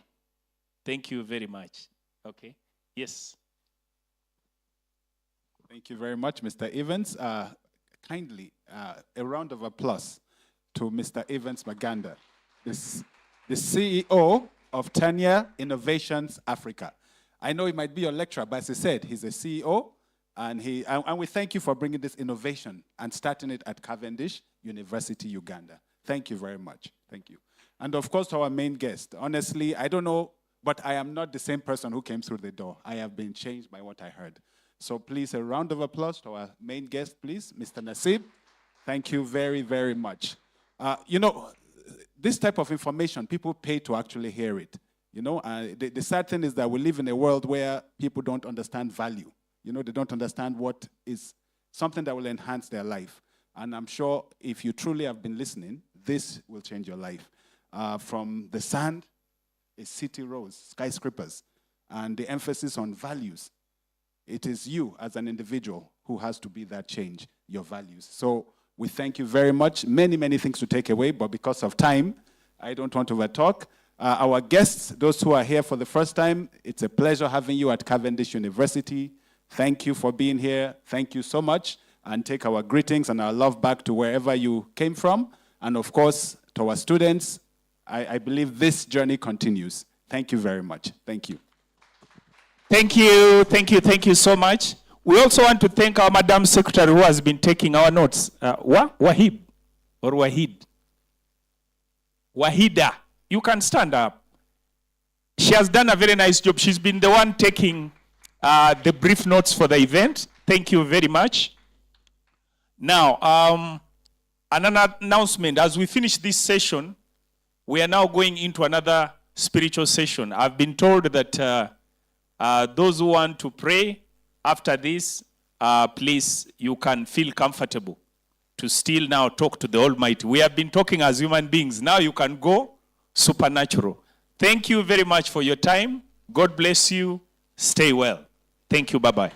thank you very much. Okay? Yes. Thank you very much, Mr. Evans. Kindly, a round of applause to Mr. Evans Maganda, the CEO of Tenure Innovations Africa. I know he might be your lecturer, but as he said, he's a CEO, and we thank you for bringing this innovation and starting it at Cavendish University, Uganda. Thank you very much. Thank you. And of course, to our main guest. Honestly, I don't know, but I am not the same person who came through the door. I have been changed by what I heard. So please, a round of applause to our main guest, please, Mr. Nasib. Thank you very, very much. You know, this type of information, people pay to actually hear it. You know, the sad thing is that we live in a world where people don't understand value. You know, they don't understand what is something that will enhance their life. And I'm sure if you truly have been listening, this will change your life. From the sand, a city rose, skyscrapers, and the emphasis on values. It is you as an individual who has to be that change, your values. So we thank you very much. Many, many things to take away, but because of time, I don't want to overtalk. Our guests, those who are here for the first time, it's a pleasure having you at Cavendish University. Thank you for being here. Thank you so much. And take our greetings and our love back to wherever you came from. And of course, to our students, I believe this journey continues. Thank you very much. Thank you. Thank you so much. We also want to thank our Madam Secretary who has been taking our notes. Wahib or Wahid? Wahida. You can stand up. She has done a very nice job. She's been the one taking the brief notes for the event. Thank you very much. Now, another announcement. As we finish this session, we are now going into another spiritual session. I've been told that those who want to pray after this, please, you can feel comfortable to still now talk to the Almighty. We have been talking as human beings. Now you can go supernatural. Thank you very much for your time. God bless you. Stay well. Thank you. Bye-bye.